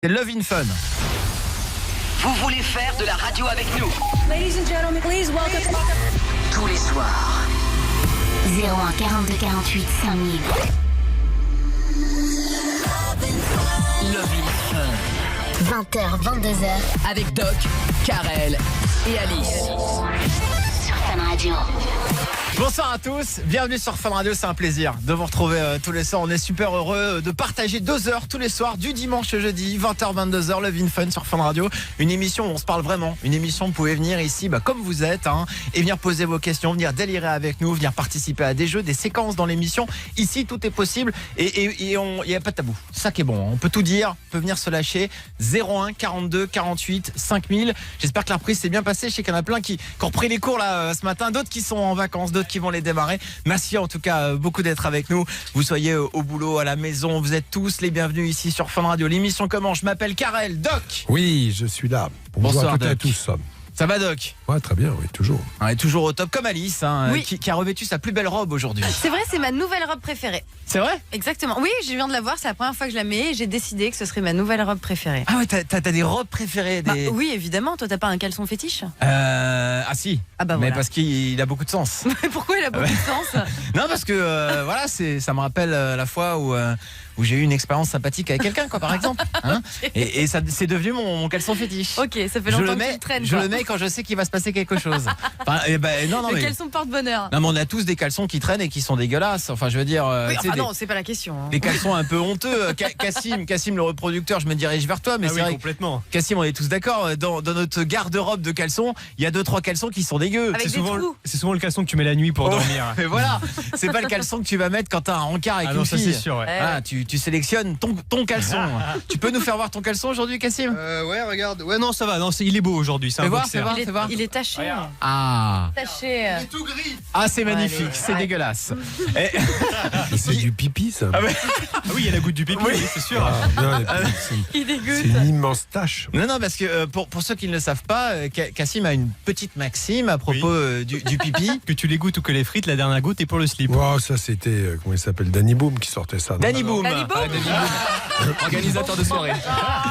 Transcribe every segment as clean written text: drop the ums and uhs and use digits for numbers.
C'est Love in Fun. Vous voulez faire de la radio avec nous? Ladies and gentlemen, please welcome. Tous les soirs. 01 42 48 5000. Love in Fun. 20h, 22h. Avec Doc, Karel et Alice. Sur Fun Radio. Bonsoir à tous, bienvenue sur Fun Radio, c'est un plaisir de vous retrouver tous les soirs. On est super heureux de partager 2 heures tous les soirs, du dimanche au jeudi, 20h, 22h, Love in Fun sur Fun Radio. Une émission où on se parle vraiment, une émission où vous pouvez venir ici comme vous êtes et venir poser vos questions, venir délirer avec nous, venir participer à des jeux, des séquences dans l'émission. Ici, tout est possible et il n'y a pas de tabou. C'est ça qui est bon, on peut tout dire, on peut venir se lâcher. 01 42 48 5000. J'espère que la reprise s'est bien passée. Je sais qu'il y en a plein qui ont repris les cours là ce matin, d'autres qui sont en vacances, d'autres qui vont les démarrer. Merci en tout cas beaucoup d'être avec nous. Vous soyez au boulot, à la maison, vous êtes tous les bienvenus ici sur Fun Radio. L'émission commence. Je m'appelle Karel, Doc. Oui, je suis là. Bonsoir, toutes et à Doc. tous. Ça va, Doc? Ouais, très bien, oui, toujours. On est toujours au top, comme Alice, Oui. qui a revêtu sa plus belle robe aujourd'hui. C'est vrai, c'est ma nouvelle robe préférée. C'est vrai? Exactement. Oui, je viens de la voir, c'est la première fois que je la mets et j'ai décidé que ce serait ma nouvelle robe préférée. Ah ouais, t'as des robes préférées des... Oui, évidemment. Toi, t'as pas un caleçon fétiche? Ah si. Ah bah Mais voilà. parce qu'il a beaucoup de sens. Pourquoi il a beaucoup de sens? Non, parce que voilà, ça me rappelle la fois où j'ai eu une expérience sympathique avec quelqu'un, quoi, par exemple. Et ça, c'est devenu mon caleçon fétiche. Ok, ça fait longtemps que tu le traînes. Je le mets quand je sais qu'il va se passer quelque chose. Enfin, non, Le mais... caleçon porte-bonheur. Non, mais on a tous des caleçons qui traînent et qui sont dégueulasses. Enfin, je veux dire, Oui, tu sais, enfin non, c'est pas la question. des caleçons un peu honteux. Cassim, le reproducteur, je me dirige vers toi, mais c'est vrai. Complètement. Cassim, on est tous d'accord. Dans notre garde-robe de caleçons, il y a 2-3 caleçons qui sont dégueux. Avec C'est des souvent, trous. c'est souvent le caleçon que tu mets la nuit pour dormir. Mais voilà, c'est pas le caleçon que tu vas mettre quand t'as un rencard avec Ah une non, ça fille. c'est sûr. Ouais. Ah, tu sélectionnes ton caleçon. Tu peux nous faire voir ton caleçon aujourd'hui, Cassim? Ouais, regarde. Ouais, non, ça va. Non, il est beau aujourd'hui. C'est Fais un voir, boxer. fais voir. Il est, fais voir. il est taché. Ah, Taché. c'est magnifique, c'est dégueulasse. Et- Et c'est du pipi, ça. Ah ouais. Ah oui, il y a la goutte du pipi, Oui. oui, c'est sûr. Ah, bien, Il c'est dégoûte. une immense tâche. Non, parce que pour ceux qui ne le savent pas, Cassim a une petite maxime à propos du pipi. Que tu les goûtes ou que les frites, la dernière goutte est pour le slip. Wow, ça c'était, comment il s'appelle, Danny Boom qui sortait ça. non Danny Boom, Danny Boom. Ah, Danny Boom. Organisateur de soirée.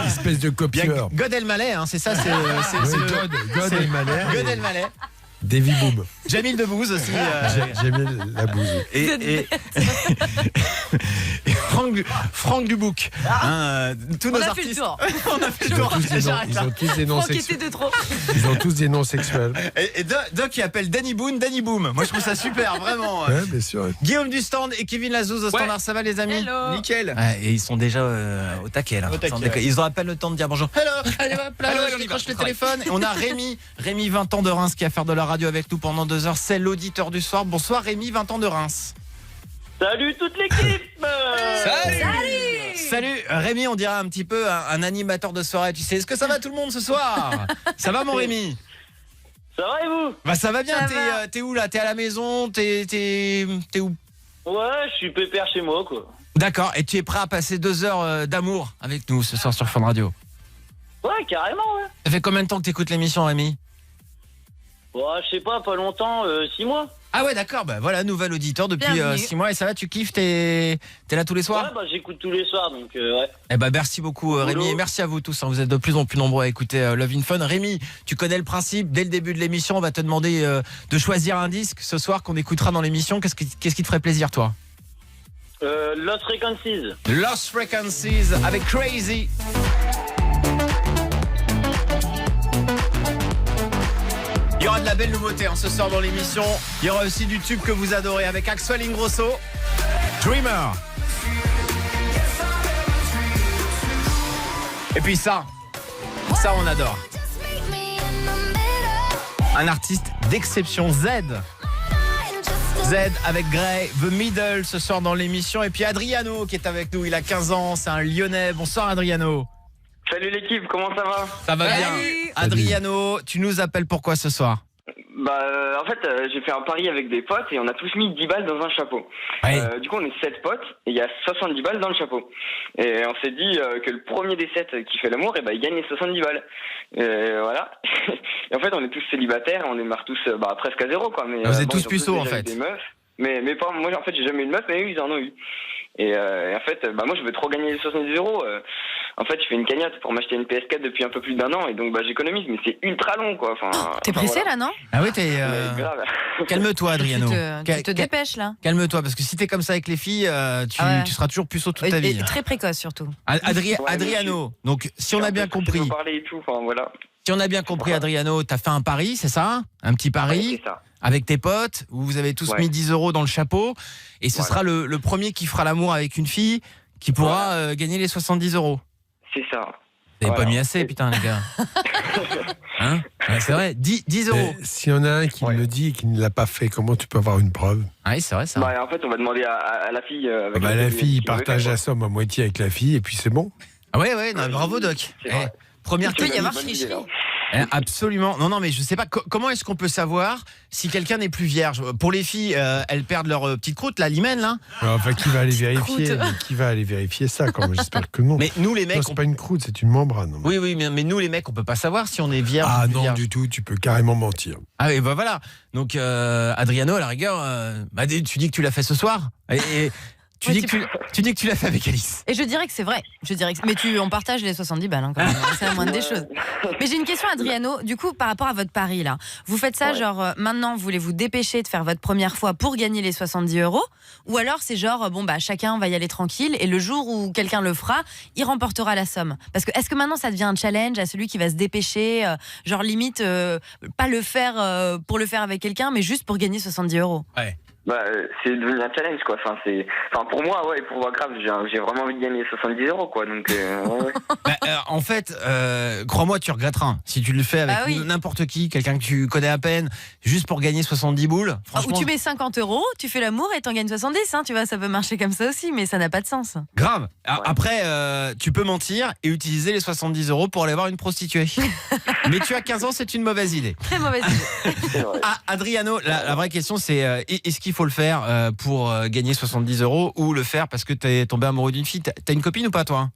Espèce de Il y a copieur. God Elmaleh, c'est ça, c'est Oui, God Elmaleh. God Elmaleh. Davy Boom. Jamil Debbouze aussi. J'ai mis la bouse. Et Franck Dubuc. Tous On nos a fait le artistes. tour. On a fait le Ils ont tour. tous des noms, J'arrête ils là. ont tous des noms Franck était sexuels. de trop. Ils ont tous des noms sexuels. Et Doc qui appelle Danny Boone, Danny Boom. Moi je trouve ça super, vraiment. Ouais, bien sûr. Guillaume du stand et Kevin Lazouz au standard, ça va les amis? Hello. Nickel. Et ils sont déjà au taquet là. Au taquet, Sans déconner. Ils ont à peine le temps de dire bonjour. Hello. Allez hop là, Allô, je on y décroche va. le téléphone. Et on a Rémi 20 ans de Reims qui va faire de la radio avec nous pendant 2 heures. C'est l'auditeur du soir. Bonsoir Rémi 20 ans de Reims. Salut toute l'équipe. Salut Rémi, on dirait un petit peu un animateur de soirée. Tu sais, est-ce que ça va tout le monde ce soir? Ça va mon Rémi? Ça va et vous? Bah ça va bien. Ça va. T'es où là? T'es à la maison? T'es où? Ouais, je suis pépère chez moi quoi. D'accord, et tu es prêt à passer 2 heures d'amour avec nous ce soir sur Fun Radio? Ouais, carrément, ouais. Ça fait combien de temps que t'écoutes l'émission, Rémi? Ouais, je sais pas longtemps, 6 mois. Ah ouais, d'accord, bah voilà, nouvel auditeur depuis Bienvenue. 6 mois. Et ça va, tu kiffes? T'es là tous les soirs? Ouais, bah j'écoute tous les soirs donc ouais. Eh ben merci beaucoup Rémi, et merci à vous tous, vous êtes de plus en plus nombreux à écouter Love in Fun. Rémi, tu connais le principe, dès le début de l'émission, on va te demander de choisir un disque ce soir qu'on écoutera dans l'émission. Qu'est-ce qui te ferait plaisir, toi? Lost Frequencies. Lost Frequencies avec Crazy. Il y aura de la belle nouveauté ce soir dans l'émission. Il y aura aussi du tube que vous adorez avec Axel Ingrosso, Dreamer. Et puis ça on adore. Un artiste d'exception, Z avec Grey, The Middle ce soir dans l'émission. Et puis Adriano qui est avec nous, il a 15 ans, c'est un Lyonnais. Bonsoir Adriano. Salut l'équipe, comment ça va? Ça va bien? Salut. Adriano, tu nous appelles pourquoi ce soir? Bah en fait j'ai fait un pari avec des potes et on a tous mis 10 balles dans un chapeau. Ouais. Du coup on est 7 potes et il y a 70 balles dans le chapeau. Et on s'est dit que le premier des 7 qui fait l'amour, et il gagne les 70 balles. Voilà. Et en fait on est tous célibataires, on démarre tous presque à zéro quoi. Mais, Vous êtes tous ils ont puceaux, déjà en eu fait. Des meufs. Mais pas, moi en fait j'ai jamais eu de meuf, mais eux ils en ont eu. Et en fait, moi je veux trop gagner les 70 euros. En fait, je fais une cagnotte pour m'acheter une PS4 depuis un peu plus d'1 an et donc j'économise, mais c'est ultra long quoi. T'es pressé là, non? Ah oui, t'es. Mais grave. Calme-toi, Adriano. Tu te dépêches là. Calme-toi, parce que si t'es comme ça avec les filles, tu seras toujours puceau toute ta vie. Et très précoce surtout. Adriano, donc si on a bien compris. Parler et tout, voilà. Si on a bien compris, Adriano, t'as fait un pari, c'est ça? Un petit pari? Ouais, c'est ça. Avec tes potes, où vous avez tous mis 10 euros dans le chapeau, et ce sera le premier qui fera l'amour avec une fille qui pourra gagner les 70 euros. C'est ça. Vous n'avez pas mis assez, putain, les gars. Hein? Ouais, c'est vrai, 10 euros. S'il y en a un qui me le dit et qui ne l'a pas fait, comment tu peux avoir une preuve? Ah oui, c'est vrai ça. En fait, on va demander à la fille. Avec la fille, il partage la somme à moitié avec la fille, et puis c'est bon. Ah ouais, non, bravo, Doc. Première Il peut y technique. avoir tricherie. Absolument. Non, mais je sais pas comment est-ce qu'on peut savoir si quelqu'un n'est plus vierge. Pour les filles, elles perdent leur petite croûte, la limène, là. Enfin, qui va aller vérifier? Qui va aller vérifier ça quand même? J'espère que non. Mais nous, les mecs, non, c'est pas une croûte, c'est une membrane. Oui, mais nous, les mecs, on peut pas savoir si on est vierge. Ah ou non, vierge. du tout. Tu peux carrément mentir. Ah oui, bah voilà. Donc, Adriano, à la rigueur, tu dis que tu l'as fait ce soir. Et tu dis que tu l'as fait avec Alice. Et je dirais que c'est vrai. Mais on partage les 70 balles hein, quand même. C'est la moindre des choses. Mais j'ai une question, Adriano. Du coup, par rapport à votre pari là, vous faites ça genre maintenant, vous voulez vous dépêcher de faire votre première fois pour gagner les 70 euros, ou alors c'est genre chacun va y aller tranquille et le jour où quelqu'un le fera, il remportera la somme. Parce que est-ce que maintenant ça devient un challenge à celui qui va se dépêcher, genre limite pas le faire pour le faire avec quelqu'un, mais juste pour gagner 70 euros. Ouais. C'est devenu un challenge quoi. Pour moi, pour moi grave, j'ai vraiment envie de gagner 70 euros quoi. Donc, en fait, crois-moi, tu regretteras. Si tu le fais avec n'importe qui, quelqu'un que tu connais à peine, juste pour gagner 70 boules. Ou tu mets 50 euros, tu fais l'amour et t'en gagnes 70. Hein, tu vois, ça peut marcher comme ça aussi, mais ça n'a pas de sens. Grave. Après, tu peux mentir et utiliser les 70 euros pour aller voir une prostituée. Mais tu as 15 ans, c'est une mauvaise idée. Très mauvaise idée. Adriano, la vraie question, c'est est-ce qu'il faut le faire pour gagner 70 euros ou le faire parce que t'es tombé amoureux d'une fille? T'as une copine ou pas, toi?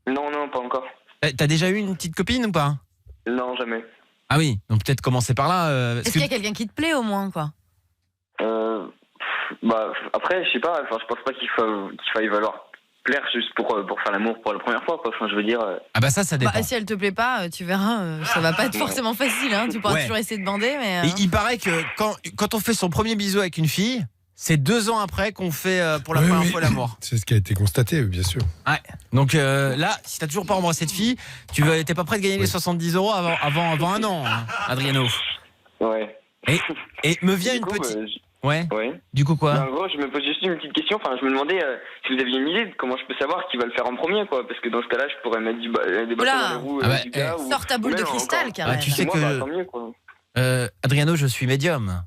Non, pas encore. T'as déjà eu une petite copine ou pas? Non, jamais. Ah oui, donc peut-être commencer par là. Est-ce qu'il y a quelqu'un qui te plaît au moins, quoi? Après, je sais pas, je pense pas qu'il faille valoir plaire juste pour faire l'amour pour la première fois, quoi. Enfin, je veux dire. Ah bah ça dépend. Si elle te plaît pas, tu verras, ça va pas être forcément facile, hein. Tu pourras toujours essayer de bander, mais. Et il paraît que quand on fait son premier bisou avec une fille, c'est 2 ans après qu'on fait pour la première fois l'amour. C'est ce qui a été constaté, bien sûr. Ouais. Donc là, si t'as toujours pas embrassé cette fille, t'es pas prêt de gagner les 70 euros avant 1 an, hein, Adriano. Ouais. Et me vient une petite. Ouais. Du coup quoi? En gros, je me pose juste une petite question. Enfin, je me demandais si vous aviez une idée de comment je peux savoir qui va le faire en premier, quoi. Parce que dans ce cas-là, je pourrais mettre des bâtons dans les roues du gars. Sors ta boule de cristal, carrément. Tu sais que. Tant mieux, quoi. Adriano, je suis médium.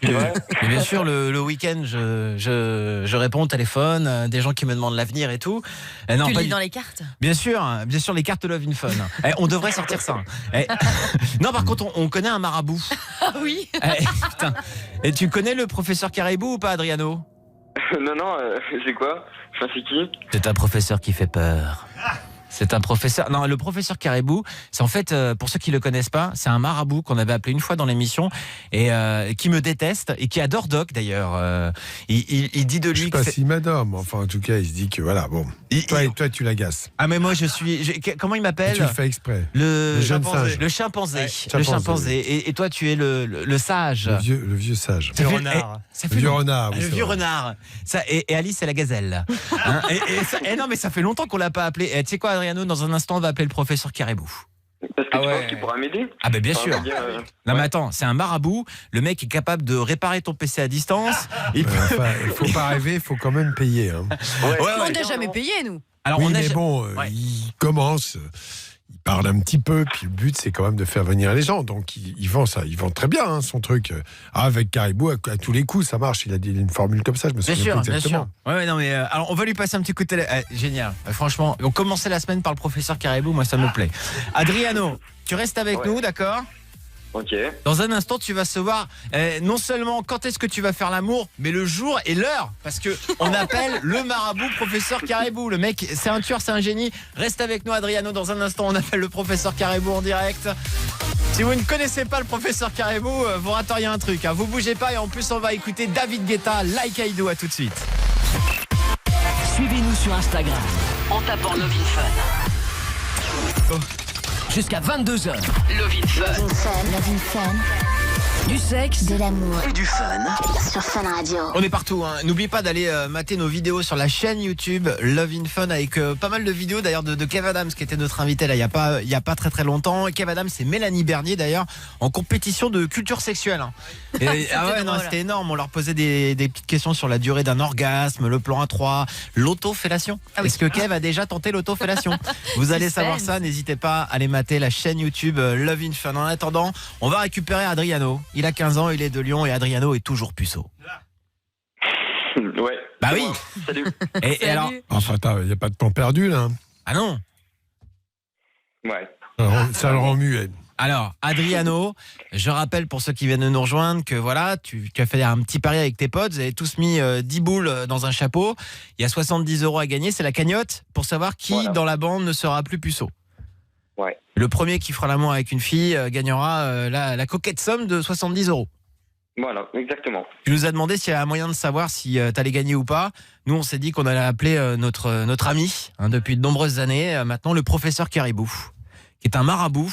Mais bien sûr, le week-end, je réponds au téléphone, des gens qui me demandent l'avenir et tout. Non, tu lis dans les cartes? Bien sûr, les cartes Love in Fun. On devrait sortir ça. Non, par contre, on connaît un marabout. Ah oui. Putain. Et tu connais le professeur Caribou ou pas, Adriano? Non, c'est quoi? Enfin, c'est qui? C'est un professeur qui fait peur. C'est un professeur. Non, le professeur Caribou, c'est en fait, pour ceux qui le connaissent pas, c'est un marabout qu'on avait appelé une fois dans l'émission et qui me déteste et qui adore Doc d'ailleurs. Il dit de lui. Je sais pas s'il m'adore, mais enfin en tout cas, il se dit que voilà, bon. Toi, tu l'agaces. Ah mais moi comment il m'appelle? Tu le fais exprès. Le jeune sage. Le chimpanzé. Ouais. Le chimpanzé. Et toi, tu es le sage. Le vieux sage. Le renard. Le vieux renard. Le vieux renard. Ça, et Alice, c'est la gazelle. Hein, non, mais ça fait longtemps qu'on l'a pas appelé. Tu sais quoi, Adriano, dans un instant, on va appeler le professeur Caribou. Parce que tu penses qu'il pourra m'aider? Ah ben bien sûr. Non mais attends, c'est un marabout. Le mec est capable de réparer ton PC à distance. Il faut pas rêver, il faut quand même payer. Hein. On n'a jamais payé, nous. Alors, mais bon, il commence... Il parle un petit peu, puis le but c'est quand même de faire venir les gens. Donc il vend ça, il vend très bien hein, son truc. Avec Caribou, à tous les coups, ça marche. Il a dit une formule comme ça, je me souviens plus exactement. Bien sûr. Ouais, non mais alors on va lui passer un petit coup de télé. Génial. Franchement, on commençait la semaine par le professeur Caribou, moi ça me plaît. Adriano, tu restes avec nous, d'accord? Ok. Dans un instant, tu vas savoir non seulement quand est-ce que tu vas faire l'amour, mais le jour et l'heure. Parce que on appelle le marabout professeur Caribou. Le mec, c'est un tueur, c'est un génie. Reste avec nous, Adriano. Dans un instant, on appelle le professeur Caribou en direct. Si vous ne connaissez pas le professeur Caribou, vous rateriez un truc. Hein. Vous bougez pas et en plus, on va écouter David Guetta, Like I Do. À tout de suite. Suivez-nous sur Instagram en tapant Love in Fun. Jusqu'à 22h. Love in Fun. Love in Fun. Du sexe, De l'amour. et du fun. Sur Fun Radio. On est partout, hein. N'oubliez pas d'aller mater nos vidéos sur la chaîne YouTube Love in Fun avec pas mal de vidéos d'ailleurs de Kev Adams qui était notre invité là il y a pas très longtemps. Kev Adams et Mélanie Bernier d'ailleurs en compétition de culture sexuelle. Hein. Et, c'était énorme. On leur posait des petites questions sur la durée d'un orgasme, le plan A3, l'autofellation. Ah oui. Est-ce que Kev a déjà tenté l'autofellation? Vous allez savoir ça. N'hésitez pas à aller mater la chaîne YouTube Love in Fun. En attendant, on va récupérer Adriano. Il a 15 ans, il est de Lyon et Adriano est toujours puceau. Ouais. Bah c'est oui. moi. Salut. Et alors, Enfin, il n'y a pas de temps perdu, là. ah non. Ouais. Ça le rend muet. Alors, Adriano, je rappelle pour ceux qui viennent de nous rejoindre que voilà, tu as fait un petit pari avec tes potes, vous avez tous mis 10 boules dans un chapeau. Il y a 70 € à gagner, c'est la cagnotte pour savoir qui Voilà. dans la bande ne sera plus puceau. Ouais. Le premier qui fera l'amour avec une fille gagnera la coquette somme de 70 €. Voilà, exactement. Tu nous as demandé s'il y a un moyen de savoir si tu allais gagner ou pas. Nous, on s'est dit qu'on allait appeler notre ami depuis de nombreuses années, maintenant le professeur Caribou, qui est un marabout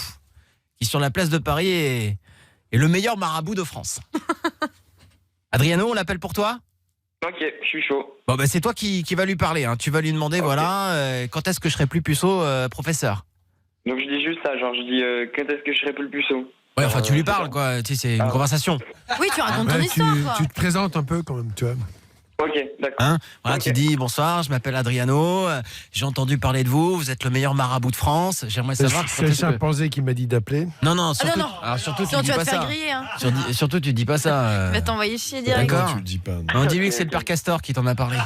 qui sur la place de Paris est le meilleur marabout de France. Adriano, on l'appelle pour toi? Ok, je suis chaud. Bon, bah, c'est toi qui va lui parler. Hein. Tu vas lui demander, Ok. voilà, quand est-ce que je serai plus puceau, professeur? Donc je dis juste ça, genre je dis quand est-ce que je serai plus le puceau. Ouais, enfin, tu lui c'est parles, ça. quoi. Tu sais, c'est une Ah. conversation. Oui, tu racontes ton Ouais, histoire, quoi. tu te présentes un peu, quand même, tu vois. Ok, d'accord. Hein, voilà, Ok. tu dis bonsoir, je m'appelle Adriano, j'ai entendu parler de vous, vous êtes le meilleur marabout de France. J'aimerais savoir quand C'est le est-ce que... chimpanzé qui m'a dit d'appeler. Non, surtout, non. alors, surtout tu Sinon, dis tu vas pas te faire ça. griller. Hein. Surtout tu dis pas ça. Il va t'envoyer chier direct. D'accord. Non, tu le dis pas. non. Non, dis-lui que c'est le père Castor qui t'en a parlé.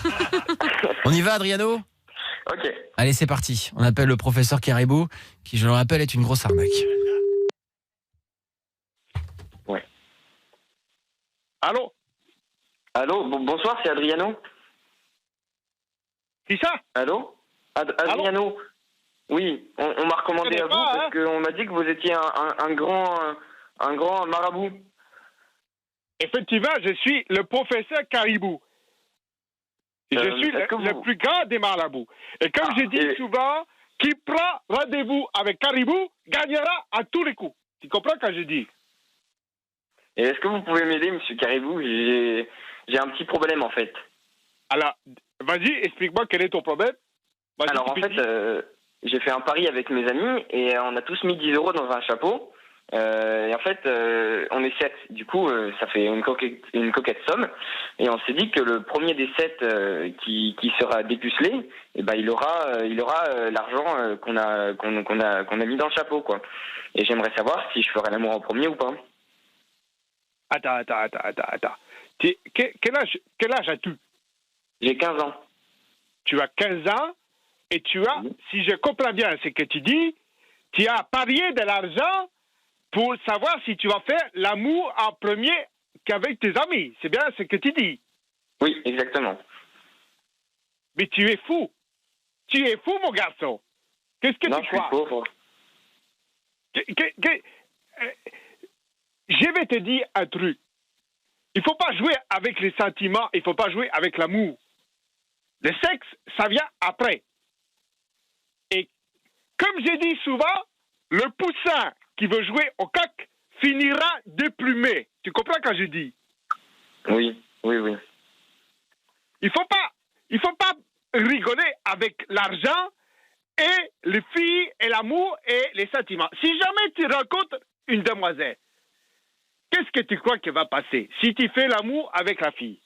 On y va, Adriano? Ok. Allez, c'est parti. On appelle le professeur Caribou, qui, je le rappelle, est une grosse arnaque. Allô? Allô, bonsoir, c'est Adriano. Qui ça? Allô, Adriano. Oui, on m'a recommandé Je à connais vous pas, parce hein. qu'on m'a dit que vous étiez un grand marabout. Effectivement, je suis le professeur Caribou. Je suis est-ce que le vous- plus grand des marabouts. Et comme Ah, je dis et- souvent, qui prend rendez-vous avec Caribou gagnera à tous les coups. Tu comprends quand je dis? Et est-ce que vous pouvez m'aider, monsieur Caribou? J'ai un petit problème en fait. Alors, vas-y, explique-moi quel est ton problème. Vas-y, Alors en tu fait, dis. j'ai fait un pari avec mes amis et on a tous mis 10 € dans un chapeau. Et en fait, on est 7. Du coup, ça fait une coquette somme. Et on s'est dit que le premier des 7 qui sera dépucelé, eh ben, il aura l'argent qu'on a mis dans le chapeau, quoi. Et j'aimerais savoir si je ferai l'amour en premier ou pas. Attends. Quel âge as-tu? J'ai 15 ans. Tu as 15 ans et tu as, Oui. si je comprends bien ce que tu dis, tu as parié de l'argent pour savoir si tu vas faire l'amour en premier qu'avec tes amis. C'est bien ce que tu dis. Oui, exactement. Mais tu es fou. Tu es fou, mon garçon. Qu'est-ce que Non, tu je suis crois? pauvre. Je vais te dire un truc. Il ne faut pas jouer avec les sentiments, il ne faut pas jouer avec l'amour. Le sexe, ça vient après. Et comme j'ai dit souvent, le poussin qui veut jouer au coq finira déplumé. Tu comprends quand je dis? Oui. Il faut pas rigoler avec l'argent et les filles et l'amour et les sentiments. Si jamais tu rencontres une demoiselle, qu'est-ce que tu crois qu'il va passer si tu fais l'amour avec la fille?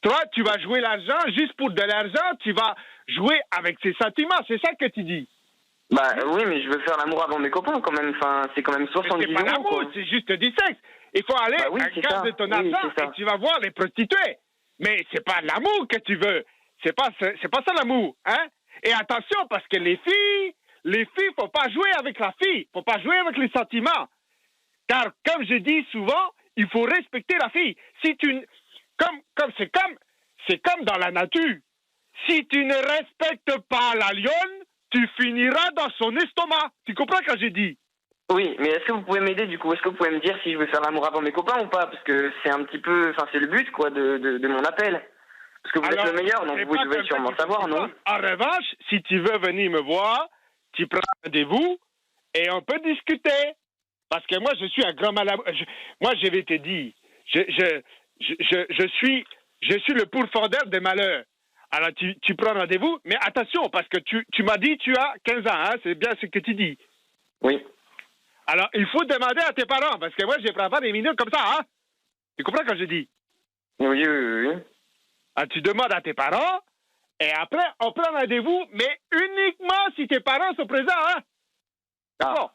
Toi, tu vas jouer l'argent juste pour de l'argent, tu vas jouer avec ses sentiments, c'est ça que tu dis. Bah oui, mais je veux faire l'amour avant mes copains quand même. Enfin, c'est quand même Mais 70 c'est pas €, l'amour, quoi. c'est juste du sexe. Il faut aller Bah oui, à c'est garde ça. de ton Oui, argent c'est ça. et tu vas voir les prostituées. Mais c'est pas l'amour que tu veux. C'est pas ça l'amour, hein? Et attention, parce que les filles, faut pas jouer avec la fille, faut pas jouer avec les sentiments. Car, comme je dis souvent, il faut respecter la fille. Si tu, c'est comme dans la nature. Si tu ne respectes pas la lionne, tu finiras dans son estomac. Tu comprends quand je dis? Oui, mais est-ce que vous pouvez m'aider du coup? Est-ce que vous pouvez me dire si je veux faire l'amour avant mes copains ou pas? Parce que c'est un petit peu, enfin c'est le but quoi de mon appel. Parce que vous êtes le meilleur, donc c'est vous pas devez comme sûrement ça qu'il faut savoir, que tu non? fasses. En revanche, si tu veux venir me voir, tu prends rendez-vous et on peut discuter. Parce que moi, je suis un grand malade. Moi, je vais te dire, je suis le pourfendeur des malheurs. Alors, tu prends rendez-vous, mais attention, parce que tu m'as dit tu as 15 ans, hein, c'est bien ce que tu dis. Oui. Alors, il faut demander à tes parents, parce que moi, je ne prends pas des mineurs comme ça, hein. Tu comprends quand je dis? Oui. Ah, tu demandes à tes parents, et après, on prend rendez-vous, mais uniquement si tes parents sont présents, hein. D'accord?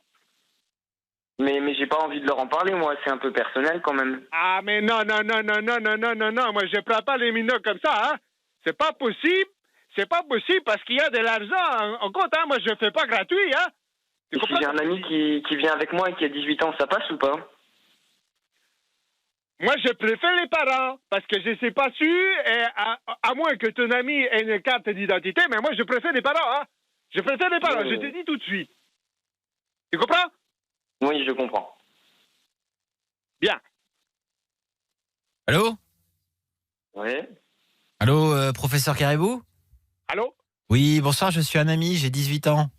Mais j'ai pas envie de leur en parler, moi, c'est un peu personnel quand même. Ah, mais non, moi, je prends pas les mineurs comme ça, hein. C'est pas possible parce qu'il y a de l'argent en compte, hein. Moi, je fais pas gratuit, hein. Tu Et si j'ai un ami qui vient avec moi et qui a 18 ans, ça passe ou pas? Moi, je préfère les parents, parce que je ne suis pas sûr, et à moins que ton ami ait une carte d'identité, mais moi, je préfère les parents, hein. Je préfère les parents, je te dis tout de suite. Tu comprends? Oui, je comprends. Bien. Allô? Oui. Allô, professeur Caribou? Allô? Oui, bonsoir, je suis un ami, j'ai 18 ans.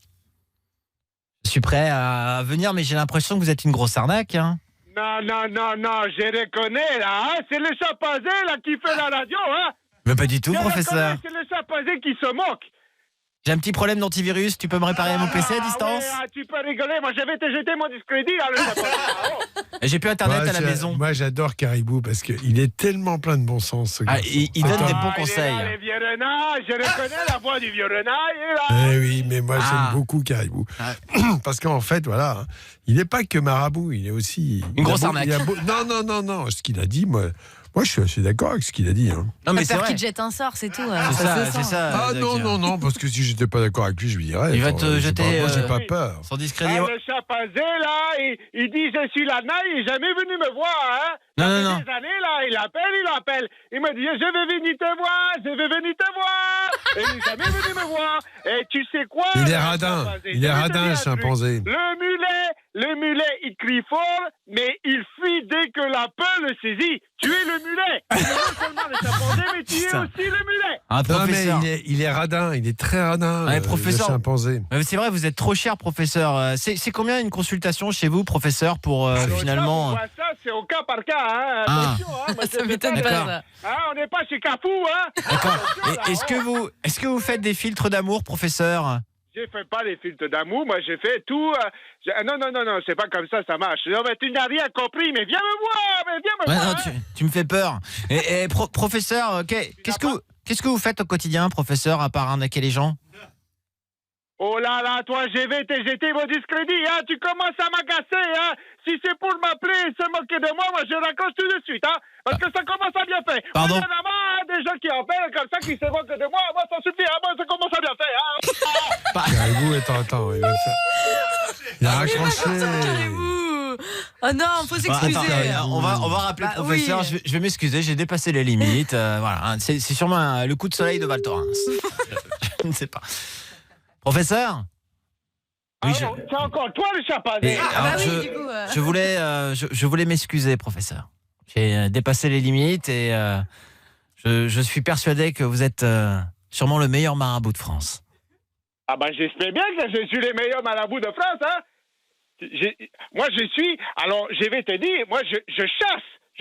Je suis prêt à venir, mais j'ai l'impression que vous êtes une grosse arnaque, hein. Non, je reconnais, là, hein. C'est le chimpanzé, là, qui fait la radio, hein. Mais pas du tout, Je professeur. reconnais, c'est le chimpanzé qui se moque. J'ai un petit problème d'antivirus, tu peux me réparer mon PC à distance? Ouais, tu peux rigoler, moi, je vais te jeter mon discrédit, là, le chimpanzé. J'ai plus internet à la maison. Moi, j'adore Caribou parce qu'il est tellement plein de bon sens. Ce garçon. Il donne des bons Il est conseils. là, les vieux renards, je reconnais la voix du vieux renard, il est là. Eh oui, mais moi j'aime beaucoup Caribou. Parce qu'en fait, voilà, il n'est pas que marabout, il est aussi... Une grosse arnaque. Non, ce qu'il a dit, moi je suis assez d'accord avec ce qu'il a dit. Hein. Non, mais T'as c'est peur vrai. qu'il te jette un sort, c'est tout. C'est ça. Ah non, parce que si j'étais pas d'accord avec lui, je lui dirais. Il va te jeter, Moi, j'ai pas peur. Sans discrédit. Ah, le chimpanzé, là, il dit je suis là, il n'est jamais venu me voir, hein. Non. Des années, là, il appelle. Il me dit je vais venir te voir. Et il n'est jamais venu me voir. Et tu sais quoi? Il est le radin, chimpanzé, il est je vais te radin, dire le un truc. chimpanzé. Le mulet, il crie fort, mais il fuit dès que la peur le saisit. Tu es le mulet. Tu es non seulement le chimpanzé, mais tu es Putain. aussi le mulet. Un Non, professeur. mais il est radin, il est très radin, Ouais, le professeur. chimpanzé. C'est vrai, vous êtes trop cher, professeur. C'est combien une consultation chez vous, professeur, pour Donc finalement... ça, ça, c'est au cas par cas. Hein. Ah. Attention, hein. Moi, Ça m'étonne pas, D'accord. ça. Hein, on n'est pas chez Cafou, hein. D'accord. Attention, là, Et Est-ce que vous faites des filtres d'amour, professeur? Je fais pas les filtres d'amour, moi j'ai fait tout. Non, c'est pas comme ça marche. Non, mais tu n'as rien compris, mais viens me voir, Ouais, non, hein. tu me fais peur. Et professeur, qu'est-ce que vous faites au quotidien, professeur, à part arnaquer les gens? Oh là là, toi, je vais te jeter mon discrédit, hein. Tu commences à m'agacer, hein. Si c'est pour m'appeler et se moquer de moi, je raccroche tout de suite, hein. Parce que ça commence à bien faire. Pardon? Moi, il y en a marre, hein, des gens qui appellent comme ça, qui se moquent de moi. Moi, ça suffit, hein. Moi, ça commence à bien faire, hein. Caribou, attends, il va faire... Il a raccroché. Caribou. Oh non, faut Bah, s'excuser. attends, on va rappeler Bah le professeur. oui. Je vais m'excuser, j'ai dépassé les limites. Voilà, hein, c'est sûrement le coup de soleil de Val Thorens. Je ne sais pas. Professeur? Oui, Alors, c'est encore toi, le chimpanzé. Ah bah alors, oui, du coup. je voulais m'excuser, professeur. J'ai dépassé les limites et je suis persuadé que vous êtes sûrement le meilleur marabout de France. Ah ben j'espère bien que je suis le meilleur marabout de France, hein. Moi je suis, alors je vais te dire, moi je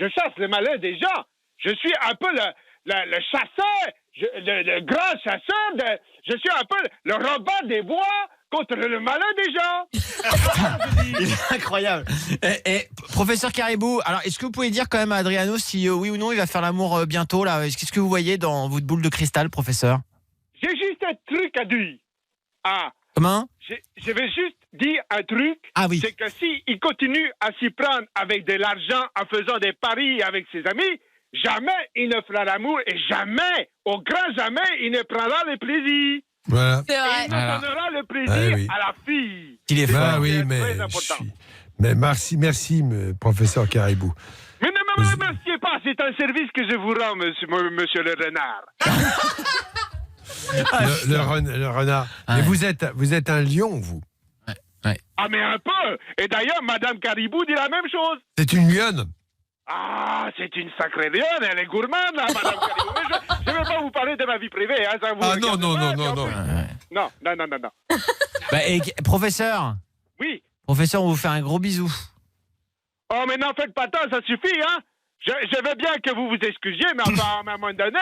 chasse le malheur des gens. Je suis un peu le chasseur, le grand chasseur, je suis un peu le Robin des Bois contre le malheur des gens. Il est incroyable. Et professeur Caribou, alors est-ce que vous pouvez dire quand même à Adriano si oui ou non il va faire l'amour bientôt là? Qu'est-ce que vous voyez dans votre boule de cristal, professeur? J'ai juste un truc à dire. Ah, Comment? je vais juste dire un truc. Ah oui. C'est que s'il continue à s'y prendre avec de l'argent en faisant des paris avec ses amis, jamais il ne fera l'amour et jamais, au grand jamais, il ne prendra le plaisir. Voilà. C'est Et vrai. il ne Voilà. donnera le plaisir Ah oui. à la fille. Il est Ah fort. oui, C'est mais très je important. suis... Mais merci, professeur Caribou. Mais ne me remerciez pas, c'est un service que je vous rends, monsieur le renard. Le renard. Ah Mais ouais. vous êtes un lion, vous. Ah, mais un peu. Et d'ailleurs, madame Caribou dit la même chose. C'est une lionne. Ah, c'est une sacrée lionne, elle est gourmande, là, madame Caribou. Mais je ne vais pas vous parler de ma vie privée, hein, ça vous Ah non, regarde non, pas, non, puis non, en non. plus- Non. Bah, et, professeur, Oui. on vous fait un gros bisou. Oh, mais n'en faites pas tant, ça suffit, hein. Je veux bien que vous vous excusiez, mais enfin, à un moment donné,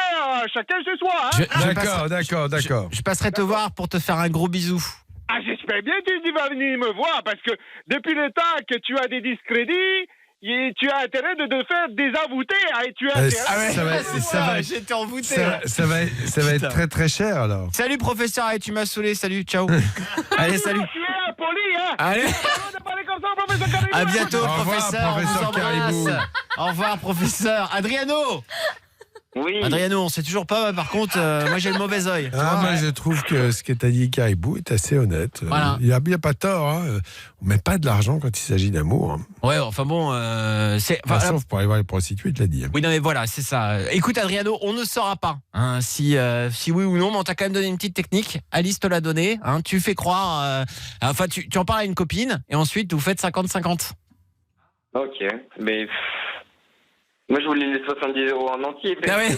chacun chez soi, hein. D'accord. Je passerai te voir pour te faire un gros bisou. Ah, j'espère bien que tu vas venir me voir, parce que depuis le temps que tu as des discrédits, tu as intérêt de te faire désavouter, hein, et tu as intérêt... ça va, j'étais envoûté. ça va être très très cher alors. Salut professeur, allez, tu m'as saoulé, salut, ciao. Allez, salut. Tu es impoli, hein. Allez, De parler comme ça, professeur Caribou, à hein. bientôt Au revoir, professeur, on professeur vous embrasse. Caribou. Au revoir professeur. Adriano, Oui. on sait toujours pas, par contre, moi j'ai le mauvais œil. Moi je trouve que ce que t'as dit Caribou est assez honnête. Voilà. Il y a pas tort. Hein. On met pas de l'argent quand il s'agit d'amour. Hein. Ouais, enfin bon, c'est... Sauf pour aller voir les prostituées, tu l'as dit. Hein. Oui, non, mais voilà, c'est ça. Écoute, Adriano, on ne saura pas hein, si oui ou non, mais on t'a quand même donné une petite technique. Alice te l'a donné. Hein, tu fais croire. Enfin, tu en parles à une copine et ensuite vous faites 50-50. Ok, mais... Moi, je voulais les 70 € en entier. Ah ouais.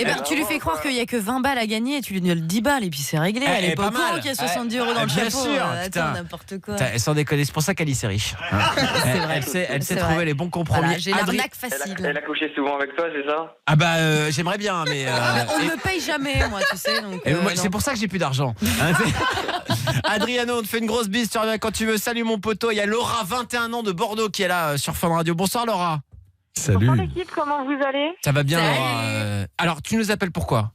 Eh ben, tu lui fais croire qu'il y a que 20 balles à gagner et tu lui donnes 10 balles et puis c'est réglé. Elle est pas au courant qu'il y a 70 € dans le bien chapeau. sûr, Attends, putain. n'importe quoi. Putain, sans déconner, c'est pour ça qu'Alice est riche. Hein. Elle sait C'est trouver vrai. les bons compromis. Voilà, j'ai Adri- l'arnaque facile. Elle a couché souvent avec toi, c'est ça? Ah bah j'aimerais bien, mais On ne me paye jamais, moi, tu sais. Donc, moi, non. c'est pour ça que j'ai plus d'argent. Hein, Adriano, on te fait une grosse bise, tu reviens quand tu veux. Salut mon poteau, il y a Laura, 21 ans de Bordeaux qui est là sur Fun Radio. Bonsoir Laura. Salut. Bonsoir l'équipe, comment vous allez? Ça va bien Salut. Laura. Alors tu nous appelles pourquoi?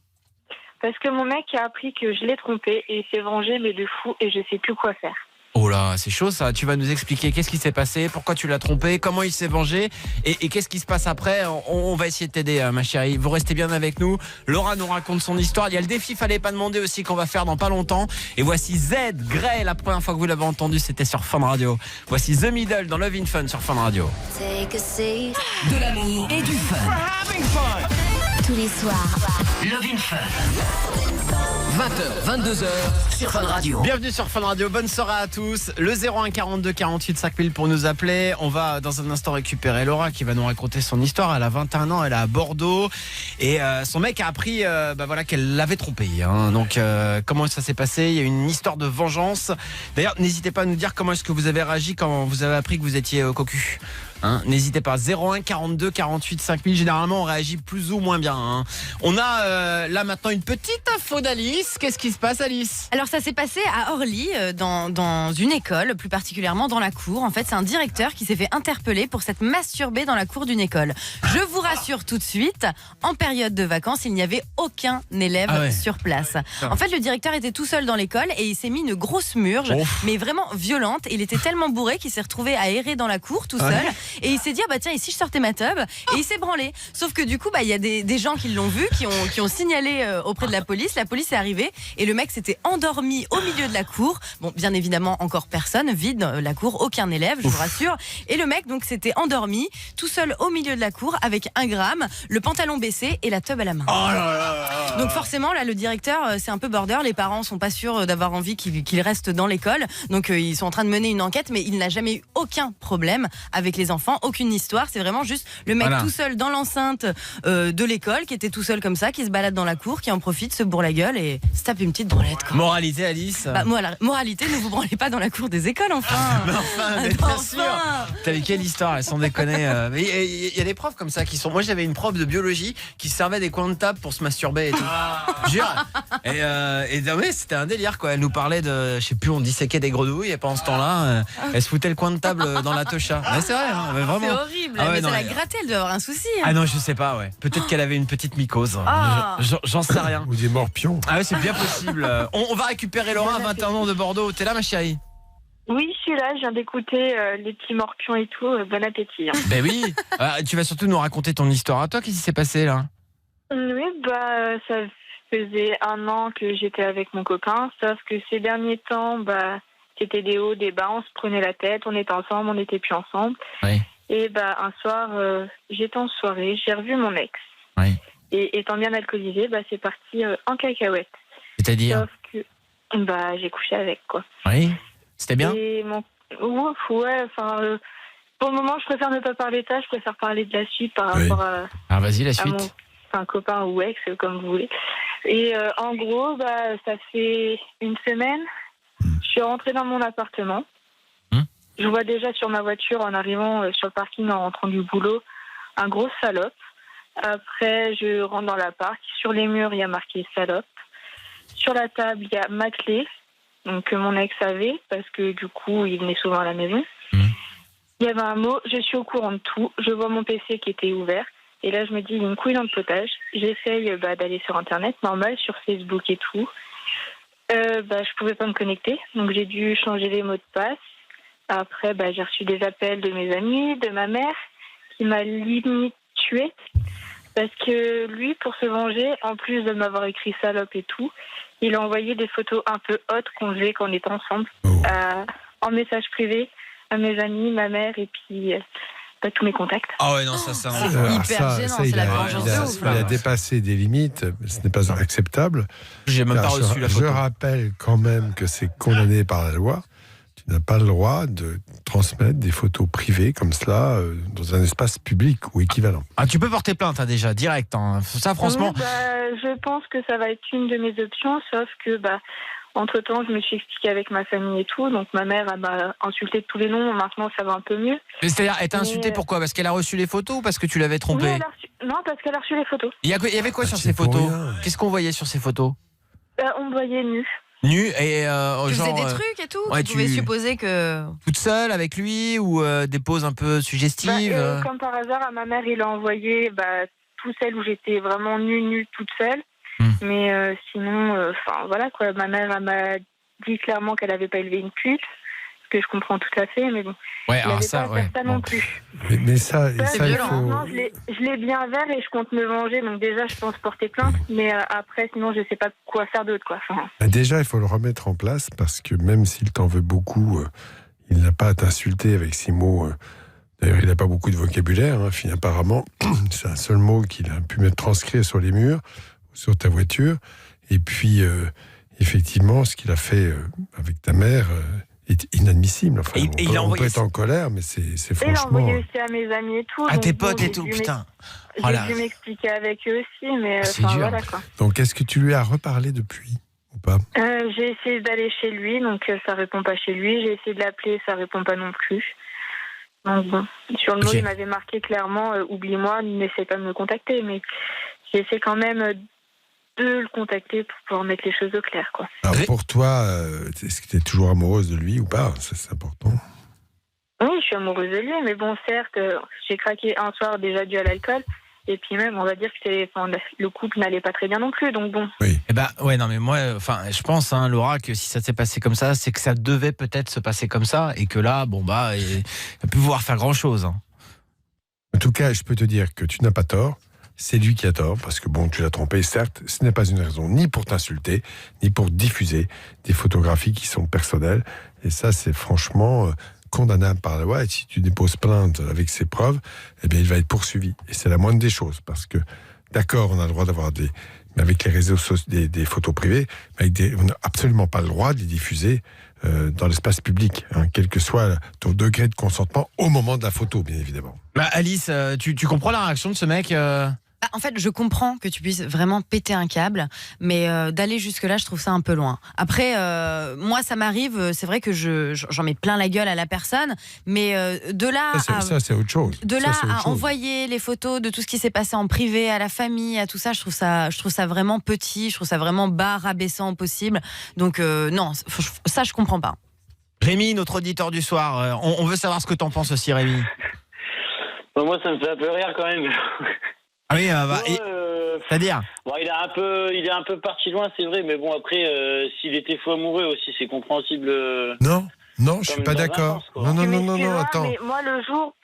Parce que mon mec a appris que je l'ai trompé et il s'est vengé, mais de fou, et je sais plus quoi faire. Oh là, c'est chaud ça. Tu vas nous expliquer qu'est-ce qui s'est passé, pourquoi tu l'as trompé, comment il s'est vengé et qu'est-ce qui se passe après. On va essayer de t'aider, ma chérie. Vous restez bien avec nous. Laura nous raconte son histoire. Il y a le défi Fallait pas demander aussi qu'on va faire dans pas longtemps. Et voici Z, Grey, la première fois que vous l'avez entendu, c'était sur Fun Radio. Voici The Middle dans Love in Fun sur Fun Radio. De l'amour et du fun. Tous les soirs. Love in Fun. 20h, 22h sur Fun Radio. Bienvenue sur Fun Radio, bonne soirée à tous. Le 01 42 48 5000 pour nous appeler. On va dans un instant récupérer Laura qui va nous raconter son histoire. Elle a 21 ans, elle est à Bordeaux et son mec a appris qu'elle l'avait trompé. Hein. Donc comment ça s'est passé? Il y a une histoire de vengeance. D'ailleurs, n'hésitez pas à nous dire comment est-ce que vous avez réagi quand vous avez appris que vous étiez cocu. Hein, n'hésitez pas, 01 42 48 5000. Généralement on réagit plus ou moins bien hein. On a là maintenant une petite info d'Alice. Qu'est-ce qui se passe Alice? Alors ça s'est passé à Orly, dans une école, plus particulièrement dans la cour. En fait, c'est un directeur qui s'est fait interpeller pour s'être masturbé dans la cour d'une école. Je vous rassure tout de suite, en période de vacances, il n'y avait aucun élève sur place. En fait, le directeur était tout seul dans l'école et il s'est mis une grosse murge, mais vraiment violente. Il était tellement bourré qu'il s'est retrouvé à errer dans la cour tout seul. Et il s'est dit, ah bah tiens, et si je sortais ma teub? Et il s'est branlé. Sauf que du coup, il y a des gens qui l'ont vu, qui ont signalé auprès de la police. La police est arrivée et le mec s'était endormi au milieu de la cour. Bon, bien évidemment, encore personne, vide la cour, aucun élève, je vous rassure. Et le mec, donc, s'était endormi tout seul au milieu de la cour avec 1 gramme, le pantalon baissé et la teub à la main. Donc forcément, là, le directeur, c'est un peu border. Les parents sont pas sûrs d'avoir envie qu'il reste dans l'école. Donc ils sont en train de mener une enquête, mais il n'a jamais eu aucun problème avec les enfants, aucune histoire. C'est vraiment juste le mec tout seul dans l'enceinte de l'école, qui était tout seul comme ça, qui se balade dans la cour, qui en profite, se bourre la gueule et se tape une petite branlette. Quoi. Moralité Alice. Moralité, ne vous branlez pas dans la cour des écoles, enfin. Mais bien sûr. T'as vu quelle histoire, elles sont déconnées. Il y a des profs comme ça qui sont. Moi j'avais une prof de biologie qui servait des coins de table pour se masturber et tout. Jure. Et ouais, c'était un délire quoi. Elle nous parlait de, je sais plus, on disséquait des grenouilles et pendant ce temps-là, elle se foutait le coin de table dans la tocha. Mais c'est vrai, hein, mais vraiment. C'est horrible. Ah ouais, mais non, ça l'a gratté, elle doit avoir un souci. Hein. Ah non, je sais pas, ouais. Peut-être qu'elle avait une petite mycose. J'en sais rien. Ou des morpions. Ah ouais, c'est bien possible. On va récupérer Laura, 21 ans de Bordeaux. T'es là, ma chérie? Oui, je suis là, je viens d'écouter les petits morpions et tout. Bon appétit. Hein. Ben oui. Tu vas surtout nous raconter ton histoire à toi. Qu'est-ce qui s'est passé là? Oui, ça faisait 1 an que j'étais avec mon copain, sauf que ces derniers temps, c'était des hauts, des bas, on se prenait la tête, on était ensemble, on n'était plus ensemble. Oui. Et un soir, j'étais en soirée, j'ai revu mon ex. Oui. Et étant bien alcoolisée, c'est parti en cacahuète. C'est-à-dire? Sauf que j'ai couché avec, quoi. Oui. C'était bien? Et Pour le moment, je préfère ne pas parler de ça. Je préfère parler de la suite par rapport à, Ah, vas-y, la à suite. mon copain ou ex, comme vous voulez. Et en gros, ça fait une semaine. Je suis rentrée dans mon appartement. Je vois déjà sur ma voiture, en arrivant sur le parking, en rentrant du boulot, un gros salope. Après, je rentre dans l'appart. Sur les murs, il y a marqué salope. Sur la table, il y a ma clé, donc que mon ex avait, parce que du coup, il venait souvent à la maison. Il y avait un mot, je suis au courant de tout. Je vois mon PC qui était ouvert. Et là, je me dis, il y a une couille dans le potage. J'essaye d'aller sur Internet, normal, sur Facebook et tout. Je pouvais pas me connecter, donc j'ai dû changer les mots de passe. Après, j'ai reçu des appels de mes amis, de ma mère, qui m'a limite tuée. Parce que lui, pour se venger, en plus de m'avoir écrit salope et tout, il a envoyé des photos un peu hautes qu'on faisait quand on était ensemble, en message privé, à mes amis, ma mère et puis tous mes contacts. Ah ouais, non, ça C'est hyper gênant, c'est la vengeance de ouf. Il a dépassé des limites, ce n'est pas acceptable. J'ai même pas reçu la photo. Je rappelle quand même que c'est condamné par la loi. Tu n'as pas le droit de transmettre des photos privées comme cela dans un espace public ou équivalent. Ah, tu peux porter plainte déjà, direct. Hein. Ça, franchement. Oui, je pense que ça va être une de mes options, sauf que entre-temps, je me suis expliquée avec ma famille et tout, donc ma mère elle m'a insulté de tous les noms, maintenant ça va un peu mieux. Mais c'est-à-dire, elle t'a insulté pourquoi? Parce qu'elle a reçu les photos ou parce que tu l'avais trompée? Oui, non, parce qu'elle a reçu les photos. Il y avait quoi sur ces photos? Qu'est-ce qu'on voyait sur ces photos? On me voyait nue. Nue et tu faisais des trucs et tout. Ouais, tu pouvais supposer que toute seule avec lui ou des poses un peu suggestives. Comme par hasard, à ma mère, il a envoyé tout celle où j'étais vraiment nue, toute seule. Mais sinon, voilà quoi. Ma mère elle m'a dit clairement qu'elle n'avait pas élevé une pute, ce que je comprends tout à fait, mais bon. Ouais, alors ça, ouais. Ça non plus. Mais ça, c'est il violent. faut... Non, je l'ai bien vers et je compte me venger. Donc déjà, je pense porter plainte. Mais après, sinon, je sais pas quoi faire d'autre, quoi. Déjà, il faut le remettre en place parce que même s'il t'en veut beaucoup, il n'a pas à t'insulter avec ces mots. D'ailleurs, il n'a pas beaucoup de vocabulaire. Apparemment, c'est un seul mot qu'il a pu mettre transcrit sur les murs, sur ta voiture. Et puis, effectivement, ce qu'il a fait avec ta mère est inadmissible. Enfin, on peut être en colère, mais c'est franchement... Et il a envoyé aussi à mes amis et tout. À tes potes et tout, putain. J'ai dû m'expliquer avec eux aussi, mais voilà quoi. Donc, est-ce que tu lui as reparlé depuis ou pas? J'ai essayé d'aller chez lui, donc ça répond pas chez lui. J'ai essayé de l'appeler, ça répond pas non plus. Donc bon, sur le mot, il m'avait marqué clairement oublie-moi, n'essaie pas de me contacter, mais j'ai essayé quand même de le contacter pour pouvoir mettre les choses au clair, quoi. Alors pour toi, est-ce que tu es toujours amoureuse de lui ou pas? Ça, c'est important. Oui, je suis amoureuse de lui, mais bon, certes, j'ai craqué un soir déjà dû à l'alcool, et puis même, on va dire que le couple n'allait pas très bien non plus, donc bon. Oui. Ouais, non, mais moi, je pense, Laura, que si ça s'est passé comme ça, c'est que ça devait peut-être se passer comme ça, et que là, il n'a pu pouvoir faire grand-chose. En tout cas, je peux te dire que tu n'as pas tort. C'est lui qui a tort, parce que tu l'as trompé, certes, ce n'est pas une raison ni pour t'insulter, ni pour diffuser des photographies qui sont personnelles. Et ça, c'est franchement condamnable par la loi. Et si tu déposes plainte avec ces preuves, eh bien, il va être poursuivi. Et c'est la moindre des choses, parce que, d'accord, on a le droit d'avoir avec les réseaux sociaux, des photos privées, mais on n'a absolument pas le droit de les diffuser dans l'espace public, quel que soit ton degré de consentement au moment de la photo, bien évidemment. Alice, tu comprends la réaction de ce mec En fait, je comprends que tu puisses vraiment péter un câble, mais d'aller jusque-là, je trouve ça un peu loin. Après, moi, ça m'arrive, c'est vrai que j'en mets plein la gueule à la personne, mais de là ça, c'est autre chose. De là à envoyer les photos de tout ce qui s'est passé en privé, à la famille, à tout ça, je trouve ça vraiment petit, je trouve ça vraiment bas, rabaissant au possible. Donc non, ça, je comprends pas. Rémi, notre auditeur du soir, on veut savoir ce que t'en penses aussi, Rémi. Moi, ça me fait un peu rire quand même. Ah oui, c'est-à-dire il est un peu parti loin, c'est vrai, mais bon, après, s'il était fou amoureux aussi, c'est compréhensible. Non, je suis pas d'accord. Non, attends. Mais moi, le jour,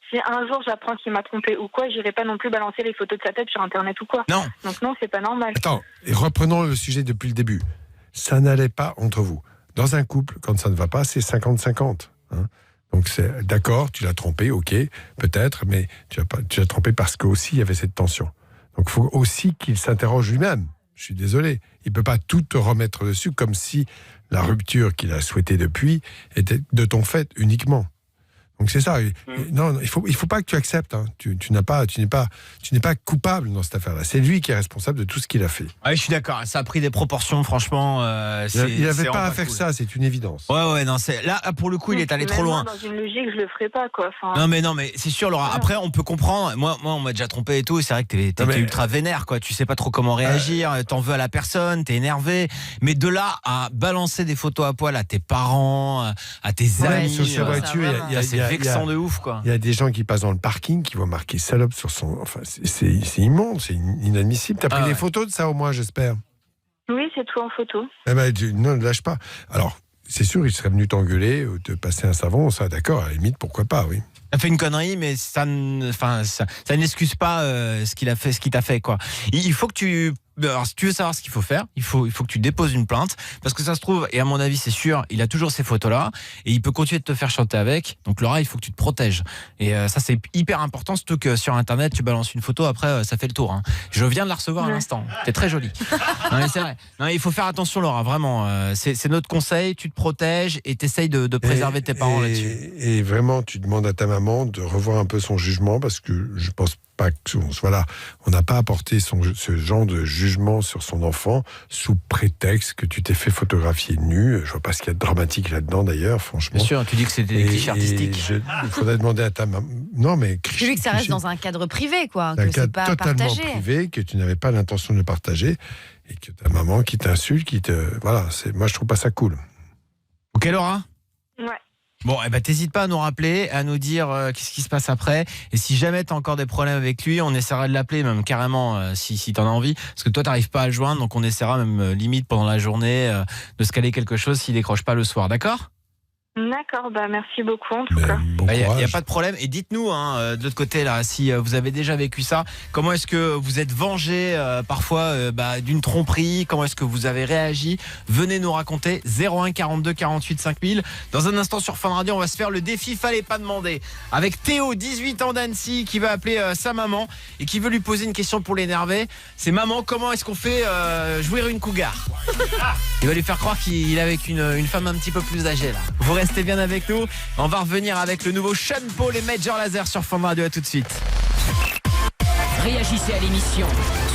si un jour j'apprends qu'il m'a trompé ou quoi, j'irai pas non plus balancer les photos de sa tête sur Internet ou quoi. Non. Donc non, c'est pas normal. Attends, et reprenons le sujet depuis le début. Ça n'allait pas entre vous. Dans un couple, quand ça ne va pas, c'est 50-50. Donc c'est d'accord, tu l'as trompé, ok, peut-être, mais tu l'as trompé parce qu'aussi il y avait cette tension. Donc il faut aussi qu'il s'interroge lui-même. Je suis désolé, il peut pas tout te remettre dessus comme si la rupture qu'il a souhaitée depuis était de ton fait uniquement. Donc c'est ça. Non, il faut pas que tu acceptes. Hein. Tu n'es pas coupable dans cette affaire-là. C'est lui qui est responsable de tout ce qu'il a fait. Ah, je suis d'accord. Ça a pris des proportions, franchement. Il n'avait pas à faire ça. C'est une évidence. Ouais, non, là pour le coup, il est allé trop loin. Dans une logique, je le ferai pas, quoi. Enfin... Non, mais c'est sûr, Laura. Après, on peut comprendre. Moi, on m'a déjà trompé et tout. C'est vrai que t'es ultra vénère, quoi. Tu sais pas trop comment réagir. T'en veux à la personne. T'es énervé. Mais de là à balancer des photos à poil à tes parents, à tes amis, sur sa voiture, c'est vexant de ouf, quoi. Il y a des gens qui passent dans le parking qui vont marquer salope sur son. Enfin, c'est immonde, c'est inadmissible. T'as pris des photos de ça au moins, j'espère. Oui, c'est tout en photo. Eh ben, ne lâche pas. Alors, c'est sûr, il serait venu t'engueuler ou te passer un savon, ça, d'accord, à la limite, pourquoi pas, oui. Il a fait une connerie, mais ça n'excuse pas ce qu'il t'a fait, quoi. Il faut que tu... Alors, si tu veux savoir ce qu'il faut faire, il faut que tu déposes une plainte, parce que ça se trouve, et à mon avis c'est sûr, il a toujours ces photos-là, et il peut continuer de te faire chanter avec. Donc Laura, il faut que tu te protèges. Et ça c'est hyper important, surtout que sur Internet, tu balances une photo, après ça fait le tour. Hein. Je viens de la recevoir à l'instant. T'es très jolie. Non, mais c'est vrai. Non, il faut faire attention, Laura, vraiment. C'est notre conseil, tu te protèges et t'essayes de préserver tes parents là-dessus. Et vraiment, tu demandes à ta maman de revoir un peu son jugement, parce que je pense pas que on n'a pas apporté ce genre de jugement sur son enfant sous prétexte que tu t'es fait photographier nu. Je vois pas ce qu'il y a de dramatique là-dedans d'ailleurs, franchement. Bien sûr, tu dis que c'était des clichés artistiques. Il faudrait demander à ta maman. Non, mais je veux que ça reste dans un cadre privé, quoi. Que c'est pas totalement partagé. Privé, que tu n'avais pas l'intention de le partager et que ta maman qui t'insulte, voilà, moi je trouve pas ça cool. Ok, Laura. Ouais. Bon, t'hésites pas à nous rappeler, à nous dire qu'est-ce qui se passe après. Et si jamais t'as encore des problèmes avec lui, on essaiera de l'appeler, même carrément, si t'en as envie. Parce que toi, t'arrives pas à le joindre, donc on essaiera même limite pendant la journée de se caler quelque chose s'il décroche pas le soir, d'accord ? D'accord, merci beaucoup en tout cas. Il n'y a pas de problème. Et dites-nous, de l'autre côté, là, si vous avez déjà vécu ça, comment est-ce que vous êtes vengé parfois d'une tromperie ? Comment est-ce que vous avez réagi ? Venez nous raconter. 01 42 48 5000. Dans un instant sur Fun Radio, on va se faire le défi Fallait pas demander. Avec Théo, 18 ans d'Annecy, qui va appeler sa maman et qui veut lui poser une question pour l'énerver. C'est maman, comment est-ce qu'on fait jouir une cougar ? Il va lui faire croire qu'il est avec une femme un petit peu plus âgée, là. Vous restez bien avec nous. On va revenir avec le nouveau Sean Paul et Major Lazer sur Fun Radio. À tout de suite. Réagissez à l'émission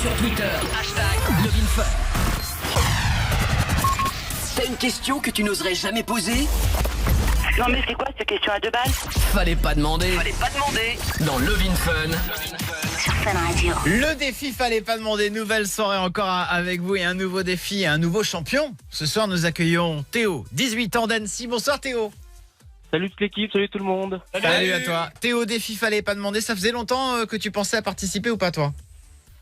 sur Twitter, #LovinFun. T'as une question que tu n'oserais jamais poser ? Non mais c'est quoi cette question à 2 balles ? Fallait pas demander. Dans Lovin Fun. Sur Fun Radio. Le défi Fallait pas demander. Nouvelle soirée encore avec vous et un nouveau défi et un nouveau champion. Ce soir, nous accueillons Théo, 18 ans d'Annecy. Bonsoir Théo. Salut toute l'équipe, salut tout le monde. Salut à toi. Théo, défi Fallait pas demander. Ça faisait longtemps que tu pensais à participer ou pas, toi ?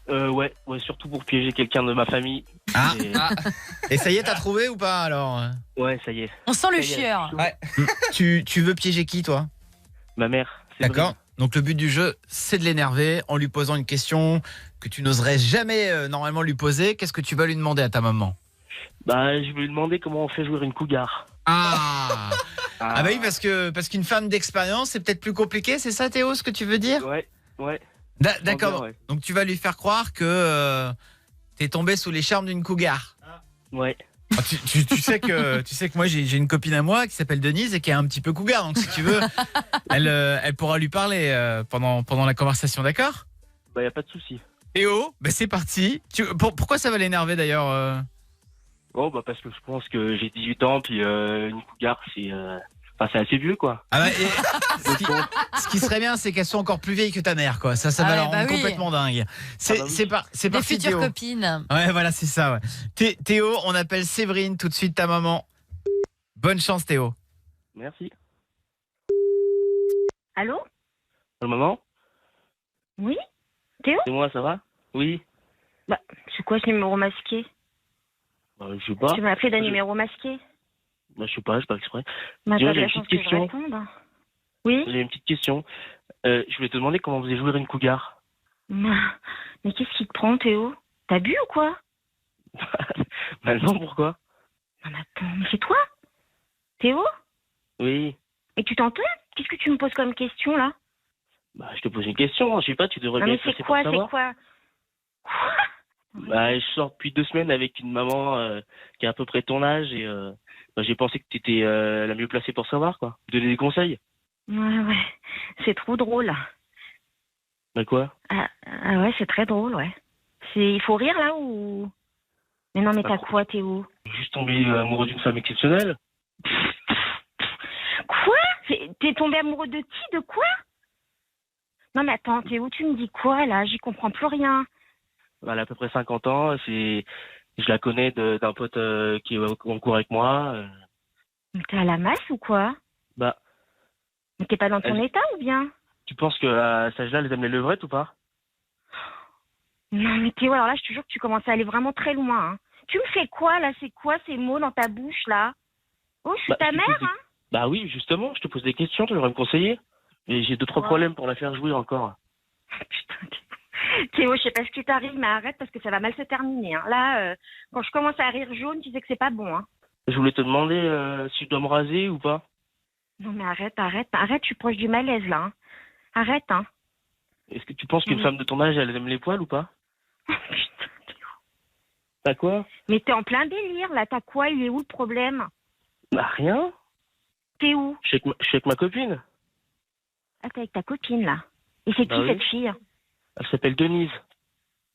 Ouais, surtout pour piéger quelqu'un de ma famille. Et ça y est, t'as trouvé ou pas alors ? Ouais, ça y est. On sent le chieur. Ouais. Tu veux piéger qui, toi ? Ma mère. D'accord. Donc le but du jeu, c'est de l'énerver en lui posant une question que tu n'oserais jamais normalement lui poser. Qu'est-ce que tu vas lui demander à ta maman ? Je vais lui demander comment on fait jouer une cougar. Ah oui, parce qu'une femme d'expérience, c'est peut-être plus compliqué, c'est ça Théo, ce que tu veux dire ? Ouais. D'accord. Ouais. Donc tu vas lui faire croire que t'es tombé sous les charmes d'une cougar. Ouais. Tu sais que moi j'ai une copine à moi qui s'appelle Denise et qui est un petit peu cougar, donc si tu veux, elle pourra lui parler pendant la conversation, d'accord ? Y a pas de souci. Théo, c'est parti. Pourquoi ça va l'énerver d'ailleurs Parce que je pense que j'ai 18 ans, puis une cougar, c'est assez vieux, quoi. Ce qui serait bien, c'est qu'elles soient encore plus vieilles que ta mère, quoi. Ça va leur rendre complètement dingue. C'est parti, des futures Théo. copines. Ouais, voilà, c'est ça. Ouais. Théo, on appelle Séverine tout de suite, ta maman. Bonne chance, Théo. Merci. Allô ? Maman ? Oui ? Théo ? C'est moi, ça va ? Oui. C'est quoi ce numéro masqué ? Je sais pas. Tu m'as appelé d'un numéro masqué ? Je sais pas exprès. T'as J'ai pas une la petite chance que je question. réponde. Oui ? J'ai une petite question. Je voulais te demander comment vous faisait jouer une cougar. Mais qu'est-ce qui te prend, Théo ? T'as bu ou quoi ? Non, pourquoi ? Non, mais attends, mais c'est toi ? Théo ? Oui. Et tu t'entends ? Qu'est-ce que tu me poses comme question, là ? Je te pose une question, je sais pas, tu devrais Non, bien mais être c'est pour quoi, savoir. Je sors depuis 2 semaines avec une maman qui a à peu près ton âge et j'ai pensé que tu étais la mieux placée pour savoir, quoi. Donner des conseils. Ouais. C'est trop drôle. Bah quoi? Ah ouais, c'est très drôle, ouais. Il faut rire, là, ou... Mais non, mais t'as quoi, Théo? Juste tombé amoureux d'une femme exceptionnelle. Quoi? T'es tombé amoureux de qui? De quoi? Non, mais attends, Théo, tu me dis quoi, là? J'y comprends plus rien. Elle a à peu près 50 ans. Je la connais d'un pote qui est en cours avec moi. Mais t'es à la masse ou quoi? Bah, Mais t'es pas dans ton état ou bien? tu penses qu'à cet âge-là, elles aiment les levrettes ou pas? Non, mais Théo, alors là, je te jure que tu commences à aller vraiment très loin. Hein. Tu me fais quoi, là? C'est quoi ces mots dans ta bouche, là? Oh, je suis ta mère, hein? Bah oui, justement, je te pose des questions, tu devrais me conseiller. Et j'ai 2-3 problèmes pour la faire jouir encore. Théo, je sais pas ce qui t'arrive, mais arrête parce que ça va mal se terminer. Hein. Là, quand je commence à rire jaune, tu sais que c'est pas bon. Hein. Je voulais te demander si je dois me raser ou pas. Non, mais arrête, je suis proche du malaise, là. Hein. Arrête, hein. Est-ce que tu penses qu'une femme de ton âge, elle aime les poils ou pas? Putain, Théo. T'as quoi? Mais t'es en plein délire, là. T'as quoi? Il est où le problème? Bah rien. T'es où? Je suis avec ma copine. Ah, t'es avec ta copine, là. Et c'est qui, cette fille? Elle s'appelle Denise.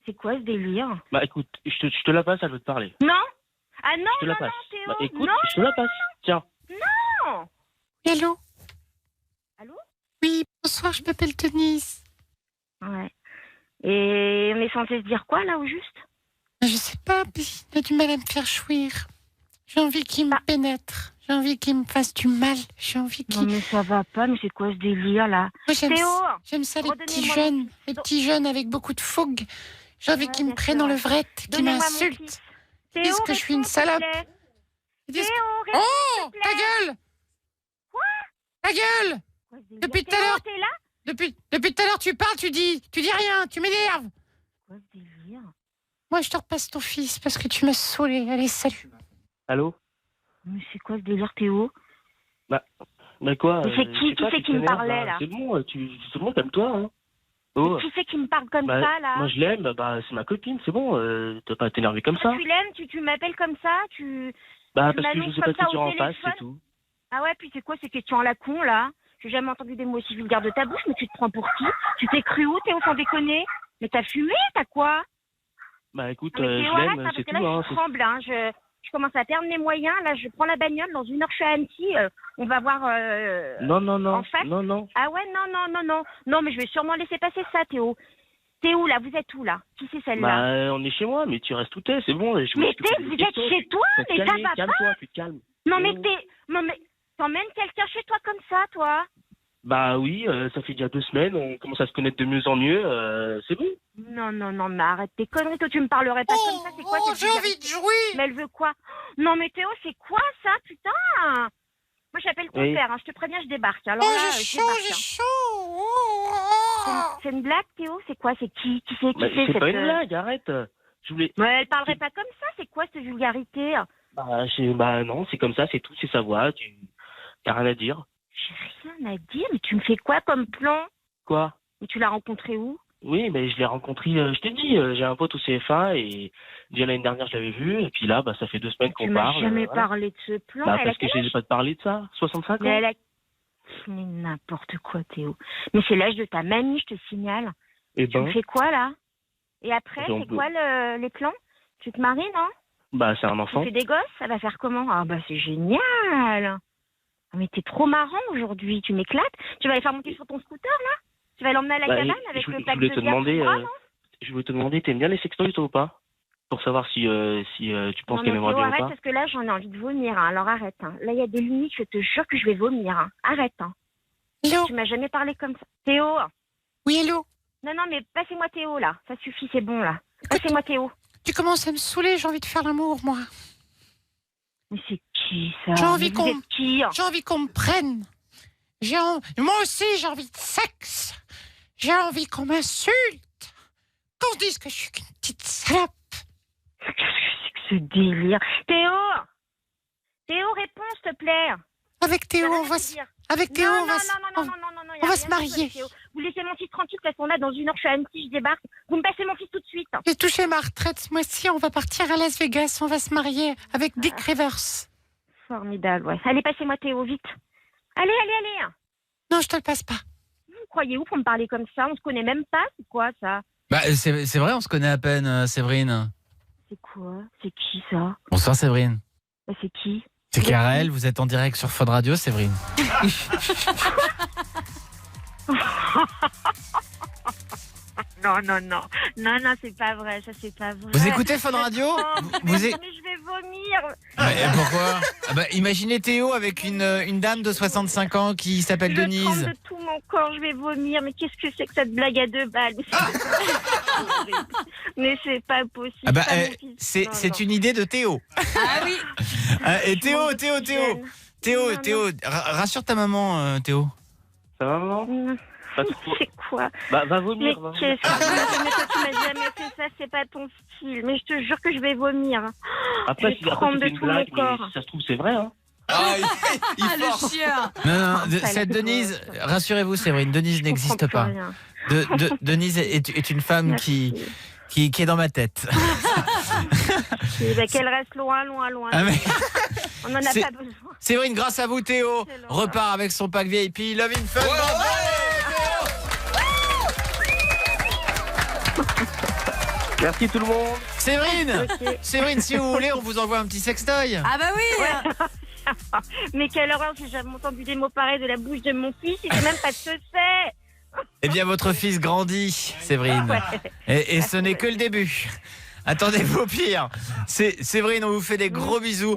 C'est quoi, ce délire? Bah écoute, je te la passe, elle veut te parler. Non? Ah non, Je te la passe. Théo. Bah écoute, non, je te la passe. Tiens. Non. Allô? Allô? Oui, bonsoir, je m'appelle Denise. Ouais. Et on est censé se dire quoi, là, au juste? Je sais pas, mais il a du mal à me faire jouir. J'ai envie qu'il me pénètre. J'ai envie qu'il me fasse du mal. J'ai envie qu'il... Non, mais ça va pas, mais c'est quoi ce délire, là? Moi, Théo, j'aime ça, les petits jeunes avec beaucoup de fougue. J'ai envie qu'ils me prennent dans le vrai, qu'ils m'insultent. Ils disent que je suis une salope. Ils disent que... Oh, ta gueule! Quoi? Ta gueule! Depuis tout à l'heure, t'es là? depuis tout à l'heure, tu parles, tu dis rien, tu m'énerves. Quoi ce délire? Moi, je te repasse ton fils parce que tu m'as saoulé. Allez, salut. Allô? Mais c'est quoi ce délire, Théo? Bah quoi? Mais c'est qui qui me parlait, là? C'est bon, tout le monde aime toi, hein. Oh. Qui c'est qui me parle comme ça, là? Moi, je l'aime, bah c'est ma copine, c'est bon, t'as pas à t'énerver comme ça. Tu l'aimes, tu m'appelles comme ça, Bah tu parce que je sais pas te dire en face, c'est tout. Ah ouais, puis c'est quoi ces questions à la con, là? J'ai jamais entendu des mots aussi vulgaires de ta bouche, mais tu te prends pour qui? Tu t'es cru où, Théo, sans déconner? Mais t'as fumé, t'as quoi? Bah écoute, Théo, je arrête, l'aime, c'est parce que tout, là, hein. je tremble, hein, je commence à perdre mes moyens, là, je prends la bagnole, dans 1 heure, je suis à Annecy, on va voir... Non. En fait, Non. Ah ouais, non, mais je vais sûrement laisser passer ça, Théo. T'es où, là? Vous êtes où, là? Qui c'est celle-là? Bah on est chez moi, mais tu restes où t'es, c'est bon. Mais vous êtes chez toi, mais ça va pas. Calme-toi, tu te calmes. Non, mais t'emmènes quelqu'un chez toi comme ça, toi? Bah oui, ça fait déjà 2 semaines, on commence à se connaître de mieux en mieux, c'est bon. Non, mais arrête tes conneries, toi tu me parlerais pas comme ça, c'est quoi cette j'ai envie de jouer. Mais elle veut quoi? Non mais Théo, c'est quoi ça, putain? Moi j'appelle ton père, hein, je te préviens, je débarque. Alors là, j'ai chaud. C'est une blague, Théo? C'est quoi? C'est qui c'est C'est cette... pas une blague, arrête. Mais elle parlerait pas comme ça, c'est quoi cette vulgarité? Bah non, c'est comme ça, c'est tout, c'est sa voix, t'as rien à dire. J'ai rien à dire, mais tu me fais quoi comme plan? Quoi? Mais tu l'as rencontré où? Oui, mais je l'ai rencontré, je t'ai dit, j'ai un pote au CFA et déjà l'année dernière je l'avais vu et puis là, bah ça fait 2 semaines qu'on parle. Tu m'as jamais parlé de ce plan. Bah parce que je n'ai pas parlé de ça, 65 ans. Mais n'importe quoi, Théo. Mais c'est l'âge de ta mamie, je te signale. Et tu me fais quoi là? Et après, c'est quoi les plans? Tu te maries, non? Bah c'est un enfant. Tu fais des gosses? Ça va faire comment? Ah bah c'est génial! Mais t'es trop marrant aujourd'hui, tu m'éclates. Tu vas aller faire monter sur ton scooter là? Tu vas l'emmener à la cabane avec le plaque de bière? Je voulais te demander, t'aimes bien les sextoys toi ou pas? Pour savoir si tu penses qu'elle m'aimerait bien arrête, ou pas. Parce que là j'en ai envie de vomir, hein. Alors arrête. Hein. Là il y a des limites, je te jure que je vais vomir. Hein. Arrête. Hein. Tu m'as jamais parlé comme ça. Théo? Oui, hello? Non, mais passez-moi Théo là. Ça suffit, c'est bon là. Passez-moi Théo. Tu commences à me saouler, j'ai envie de faire l'amour, moi. Mais c'est qui ça? J'ai envie qu'on me prenne. Moi aussi, j'ai envie de sexe. J'ai envie qu'on m'insulte. Qu'on se dise que je suis qu'une petite salope. Qu'est-ce que c'est que ce délire? Théo, réponds, s'il te plaît. Avec Théo, on va se marier. Vous laissez mon fils tranquille, de toute façon là, dans 1 heure, je suis à Annecy, je débarque. Vous me passez mon fils tout de suite. J'ai touché ma retraite ce mois-ci, on va partir à Las Vegas, on va se marier avec Dick Rivers. Formidable, ouais. Allez, passez-moi Théo, vite. Allez. Non, je te le passe pas. Vous croyez où pour me parler comme ça? On se connaît même pas, c'est quoi ça? Bah, c'est vrai, on se connaît à peine, Séverine. C'est quoi? C'est qui ça? Bonsoir, Séverine. Bah, c'est qui? C'est Karel, vous êtes en direct sur Fun Radio, Séverine. Non, c'est pas vrai, ça c'est pas vrai. Vous écoutez Fun Radio? Mais je vais vomir. Pourquoi? Imaginez Théo avec une dame de 65 ans qui s'appelle Denise. Je tremble de tout mon corps, je vais vomir. Mais qu'est-ce que c'est que cette blague à 2 balles? Mais c'est pas possible. C'est une idée de Théo. Ah oui. Et Théo, rassure ta maman, Théo. Ça va, maman? C'est quoi? Va vomir. Mais qu'est-ce que mais toi, tu m'as jamais fait ça, c'est pas ton style. Mais je te jure que je vais vomir. Après, je tremble de une tout blague, mon corps. mais si ça se trouve, c'est vrai. Hein. Le chien. Non, cette Denise, rassurez-vous, Séverine, Denise n'existe pas. Denise est une femme qui est dans ma tête. Qu'elle reste loin. On n'en a pas besoin. Séverine, grâce à vous, Théo repart avec son pack VIP Love in Fun. Merci tout le monde. Séverine, si vous voulez, on vous envoie un petit sextoy. Ah bah oui. Mais quelle horreur, si j'avais entendu des mots pareils de la bouche de mon fils, il sait même pas ce que c'est. Eh bien, votre fils grandit, Séverine. Et ce n'est que le début. Attendez-vous au pire. Séverine, on vous fait des gros bisous.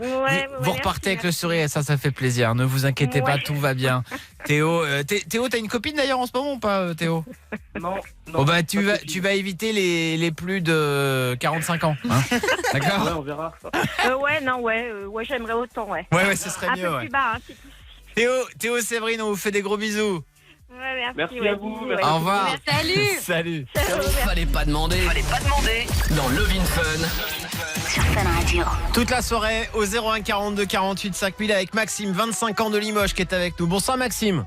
Vous repartez avec le sourire et ça fait plaisir. Ne vous inquiétez pas, tout va bien. Théo, t'as une copine d'ailleurs en ce moment ou pas, Théo? Non. Bon bah tu vas éviter les plus de 45 ans. Hein. D'accord? Ouais, on verra. J'aimerais autant, ouais. Ouais, ce serait mieux. Un peu plus bas, hein, c'est tout. Théo, Séverine, on vous fait des gros bisous. Ouais, merci à vous. Au revoir. Salut. Fallait pas demander. Dans Love in Fun. Sur Fun Radio. Toute la soirée au 01 42 48 5000 avec Maxime, 25 ans de Limoges, qui est avec nous. Bonsoir Maxime.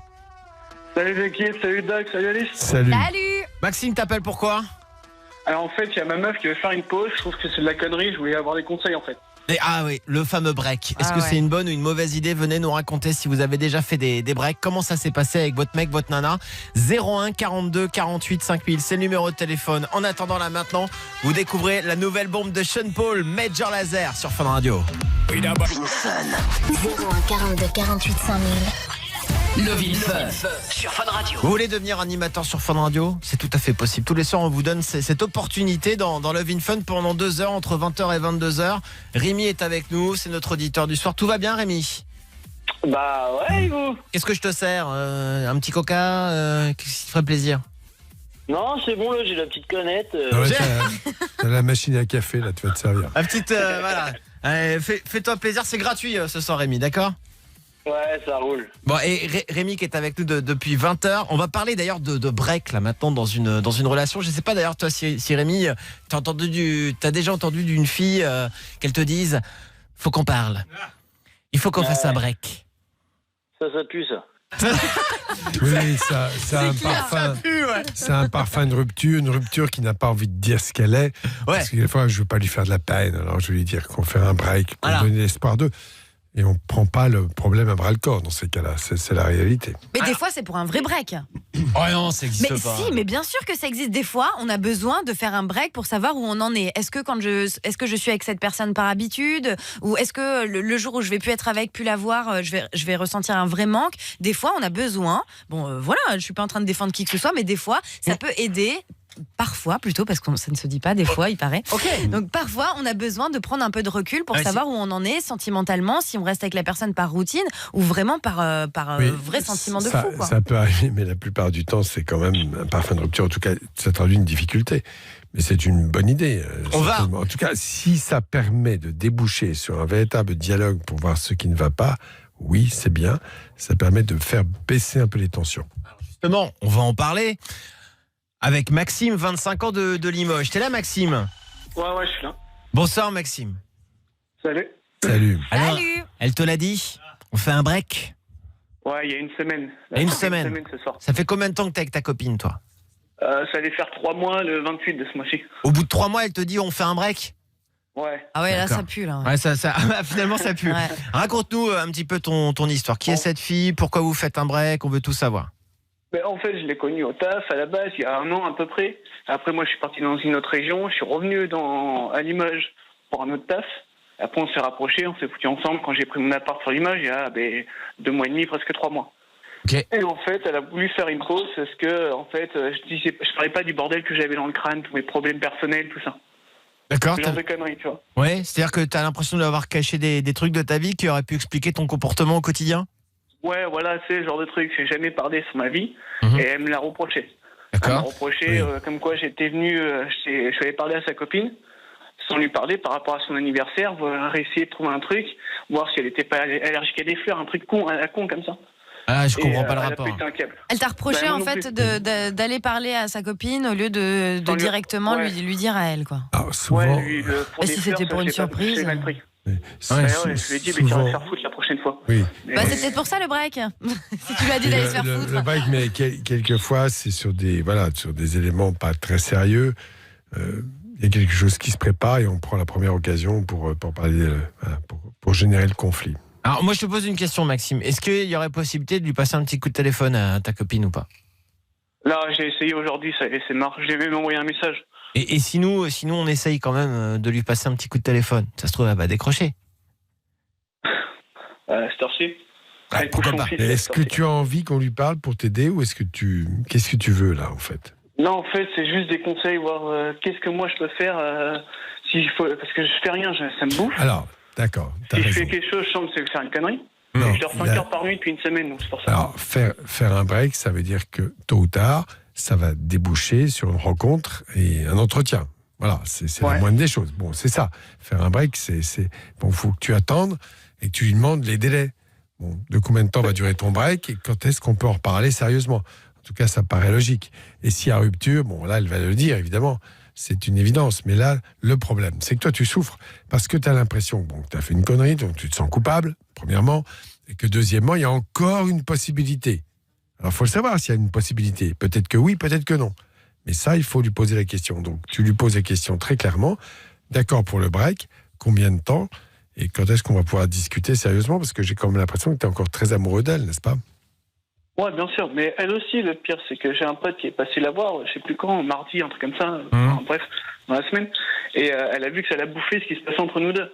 Salut l'équipe, salut Doc, salut Alice. Salut. Maxime, t'appelles pourquoi? Alors en fait, il y a ma meuf qui veut faire une pause. Je trouve que c'est de la connerie. Je voulais avoir des conseils en fait. Ah oui, le fameux break. Est-ce que c'est une bonne ou une mauvaise idée? Venez nous raconter si vous avez déjà fait des breaks. Comment ça s'est passé avec votre mec, votre nana? 01 42 48 5000, c'est le numéro de téléphone. En attendant, là maintenant, vous découvrez la nouvelle bombe de Sean Paul, Major Lazer sur Fun Radio. 01 42 48 5000. Love in Fun sur Fun Radio. Vous voulez devenir animateur sur Fun Radio? C'est tout à fait possible. Tous les soirs, on vous donne cette opportunité dans Love in Fun pendant 2 heures, entre 20h et 22h. Rémi est avec nous, c'est notre auditeur du soir. Tout va bien, Rémi? Bah ouais, vous. Qu'est-ce que je te sers? Un petit coca? Qu'est-ce qui te ferait plaisir? Non, c'est bon, là, j'ai la petite canette. T'as la machine à café, là, tu vas te servir. La petite, voilà. Fais-toi plaisir, c'est gratuit ce soir, Rémi, d'accord? Ouais, ça roule. Bon, et Rémi qui est avec nous depuis 20h. On va parler d'ailleurs de break là maintenant dans une relation. Je sais pas d'ailleurs toi si Rémi, t'as déjà entendu d'une fille qu'elle te dise faut qu'on parle. Il faut qu'on fasse un break. Ça pue ça. Oui, ça a un parfum. C'est un parfum de rupture, une rupture qui n'a pas envie de dire ce qu'elle est. Parce que des fois, je veux pas lui faire de la peine. Alors je vais lui dire qu'on fait un break pour donner l'espoir d'eux. Et on ne prend pas le problème à bras-le-corps dans ces cas-là, c'est la réalité. Mais des fois, c'est pour un vrai break. Oh non, ça n'existe pas. Mais si, mais bien sûr que ça existe. Des fois, on a besoin de faire un break pour savoir où on en est. Est-ce que je suis avec cette personne par habitude? Ou est-ce que le jour où je vais plus être avec, plus la voir, je vais ressentir un vrai manque? Des fois, on a besoin. Bon, voilà, je suis pas en train de défendre qui que ce soit, mais des fois, ça peut aider. Parfois, plutôt, parce que ça ne se dit pas des fois, il paraît. Donc parfois, on a besoin de prendre un peu de recul pour savoir où on en est sentimentalement, si on reste avec la personne par routine ou vraiment par vrai sentiment de fou. Quoi. Ça peut arriver, mais la plupart du temps, c'est quand même un parfum de rupture. En tout cas, ça traduit une difficulté. Mais c'est une bonne idée. En tout cas, si ça permet de déboucher sur un véritable dialogue pour voir ce qui ne va pas, oui, c'est bien. Ça permet de faire baisser un peu les tensions. Justement, on va en parler. Avec Maxime, 25 ans de Limoges. T'es là, Maxime? Ouais, je suis là. Bonsoir, Maxime. Salut. Alors, elle te l'a dit? On fait un break? Ouais, il y a une semaine. Une semaine ce soir. Ça fait combien de temps que t'es avec ta copine, toi? Ça allait faire 3 mois le 28 de ce mois-ci. Au bout de 3 mois, elle te dit on fait un break? Ouais. Ah ouais, là, D'accord. ça pue, là. Ouais, finalement, ça pue. Ouais. Raconte-nous un petit peu ton histoire. Qui est cette fille? Pourquoi vous faites un break? On veut tout savoir. Ben, en fait, je l'ai connue au taf à la base, il y a 1 an à peu près. Après, moi, je suis parti dans une autre région. Je suis revenu à Limoges pour un autre taf. Après, on s'est rapprochés, on s'est foutus ensemble. Quand j'ai pris mon appart sur Limoges, il y a 2 mois et demi, presque 3 mois. Okay. Et en fait, elle a voulu faire une pause parce que, en fait, je parlais pas du bordel que j'avais dans le crâne, tous mes problèmes personnels, tout ça. D'accord. Ce genre de conneries, tu vois. Ouais, c'est-à-dire que tu as l'impression d'avoir caché des trucs de ta vie qui auraient pu expliquer ton comportement au quotidien? Ouais, voilà, c'est le genre de truc. J'ai jamais parlé sur ma vie et elle me l'a reproché. D'accord. Elle m'a reproché comme quoi j'étais venu, je suis allé parler à sa copine sans lui parler par rapport à son anniversaire, voir essayer de trouver un truc, voir si elle était pas allergique à des fleurs, un truc con, à la con comme ça. Ah, je comprends pas le elle a rapport. pété un câble. Elle t'a reproché, Bah, en moi non fait, plus. d'aller parler à sa copine au lieu de directement lui dire à elle, quoi. Alors, souvent, Et si c'était pour une surprise j'ai mal pris. Ouais, je lui ai dit, mais tu vas te faire foutre la prochaine fois. Oui. Bah, c'est peut-être pour ça le break. Si tu lui as dit d'aller se faire foutre. Le break, mais quelquefois, c'est sur des éléments pas très sérieux. Il y a quelque chose qui se prépare et on prend la première occasion pour parler, pour générer le conflit. Alors, moi, je te pose une question, Maxime. Est-ce qu'il y aurait possibilité de lui passer un petit coup de téléphone à ta copine ou pas? Là, j'ai essayé aujourd'hui, c'est marre. J'ai même envoyé un message. Et si nous, on essaye quand même de lui passer un petit coup de téléphone, ça se trouve, elle va décrocher. C'est heure-ci. Pourquoi pas? Est-ce que tu as envie qu'on lui parle pour t'aider ou qu'est-ce que tu veux là, en fait? Non, en fait, c'est juste des conseils, voir qu'est-ce que moi je peux faire parce que je fais rien, ça me bouffe. Alors, d'accord. Si je fais quelque chose, je sens que c'est faire une connerie. Non, je dors 5 heures par nuit depuis une semaine, donc c'est pour ça. Alors, faire un break, ça veut dire que tôt ou tard, ça va déboucher sur une rencontre et un entretien. Voilà, c'est la moindre des choses. Bon, c'est ça. Faire un break, bon, faut que tu attendes et que tu lui demandes les délais. Bon, de combien de temps va durer ton break et quand est-ce qu'on peut en reparler sérieusement? En tout cas, ça paraît logique. Et s'il y a rupture, bon, là, elle va le dire, évidemment. C'est une évidence. Mais là, le problème, c'est que toi, tu souffres parce que tu as l'impression que tu as fait une connerie, donc tu te sens coupable, premièrement, et que deuxièmement, il y a encore une possibilité. Alors, il faut le savoir s'il y a une possibilité. Peut-être que oui, peut-être que non. Mais ça, il faut lui poser la question. Donc, tu lui poses la question très clairement. D'accord pour le break, combien de temps? Et quand est-ce qu'on va pouvoir discuter sérieusement? Parce que j'ai quand même l'impression que tu es encore très amoureux d'elle, n'est-ce pas? Ouais, bien sûr. Mais elle aussi, le pire, c'est que j'ai un pote qui est passé la voir, je sais plus quand, mardi, un truc comme ça, enfin, bref, dans la semaine. Et elle a vu que ça l'a bouffé ce qui se passait entre nous deux.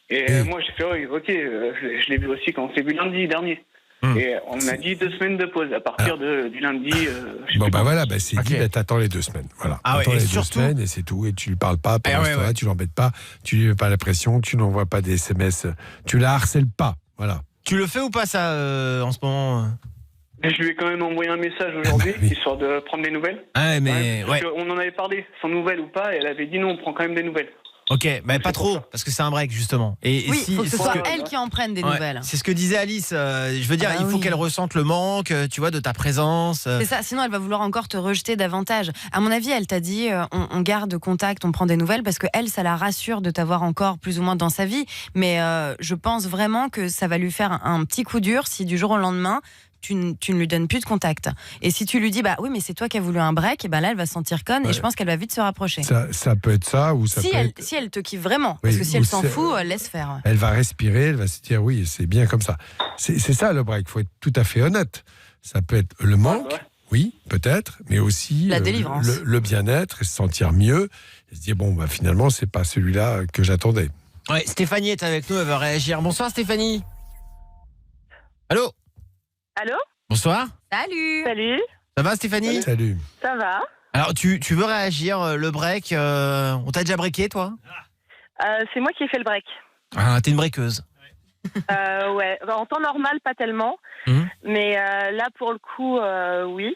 Et moi, j'ai fait, ok, je l'ai vu aussi quand on s'est vu lundi dernier. Et on a dit 2 semaines de pause à partir du lundi. Bon, bah voilà, c'est dit, t'attends les 2 semaines. Voilà. Ah ouais, t'attends et les surtout... 2 semaines et c'est tout. Et tu lui parles pas pendant ce temps-là, tu l'embêtes pas, tu lui mets pas la pression, tu n'envoies pas des SMS, tu la harcèles pas. Voilà. Tu le fais ou pas, ça, en ce moment? Je lui ai quand même envoyé un message aujourd'hui, histoire de prendre des nouvelles. Ah, mais On en avait parlé, sans nouvelles ou pas, et elle avait dit non, on prend quand même des nouvelles. Ok, mais pas trop, parce que c'est un break, justement. Et oui, si, faut que ce soit elle qui en prenne des nouvelles. C'est ce que disait Alice. Je veux dire, il faut qu'elle ressente le manque, tu vois, de ta présence. C'est ça, sinon elle va vouloir encore te rejeter davantage. À mon avis, elle t'a dit on garde contact, on prend des nouvelles, parce que elle, ça la rassure de t'avoir encore plus ou moins dans sa vie. Mais je pense vraiment que ça va lui faire un petit coup dur si du jour au lendemain, tu ne lui donnes plus de contact. Et si tu lui dis, bah oui, mais c'est toi qui as voulu un break, et ben là, elle va se sentir conne et je pense qu'elle va vite se rapprocher. Ça peut être ça, ou ça peut être... Si elle te kiffe vraiment, parce que si elle s'en fout, laisse faire. Elle va respirer, elle va se dire, oui, c'est bien comme ça. C'est ça le break, il faut être tout à fait honnête. Ça peut être le manque, oui, peut-être, mais aussi la délivrance. Le bien-être, et se sentir mieux, et se dire, bon, bah, finalement, c'est pas celui-là que j'attendais. Ouais, Stéphanie est avec nous, elle va réagir. Bonsoir Stéphanie. Allô? Allô? Bonsoir. Salut. Ça va Stéphanie? Salut. Ça va? Alors tu veux réagir, le break, on t'a déjà breaké toi? C'est moi qui ai fait le break. Ah, t'es une breakeuse. Ouais, en temps normal pas tellement, mais là pour le coup oui.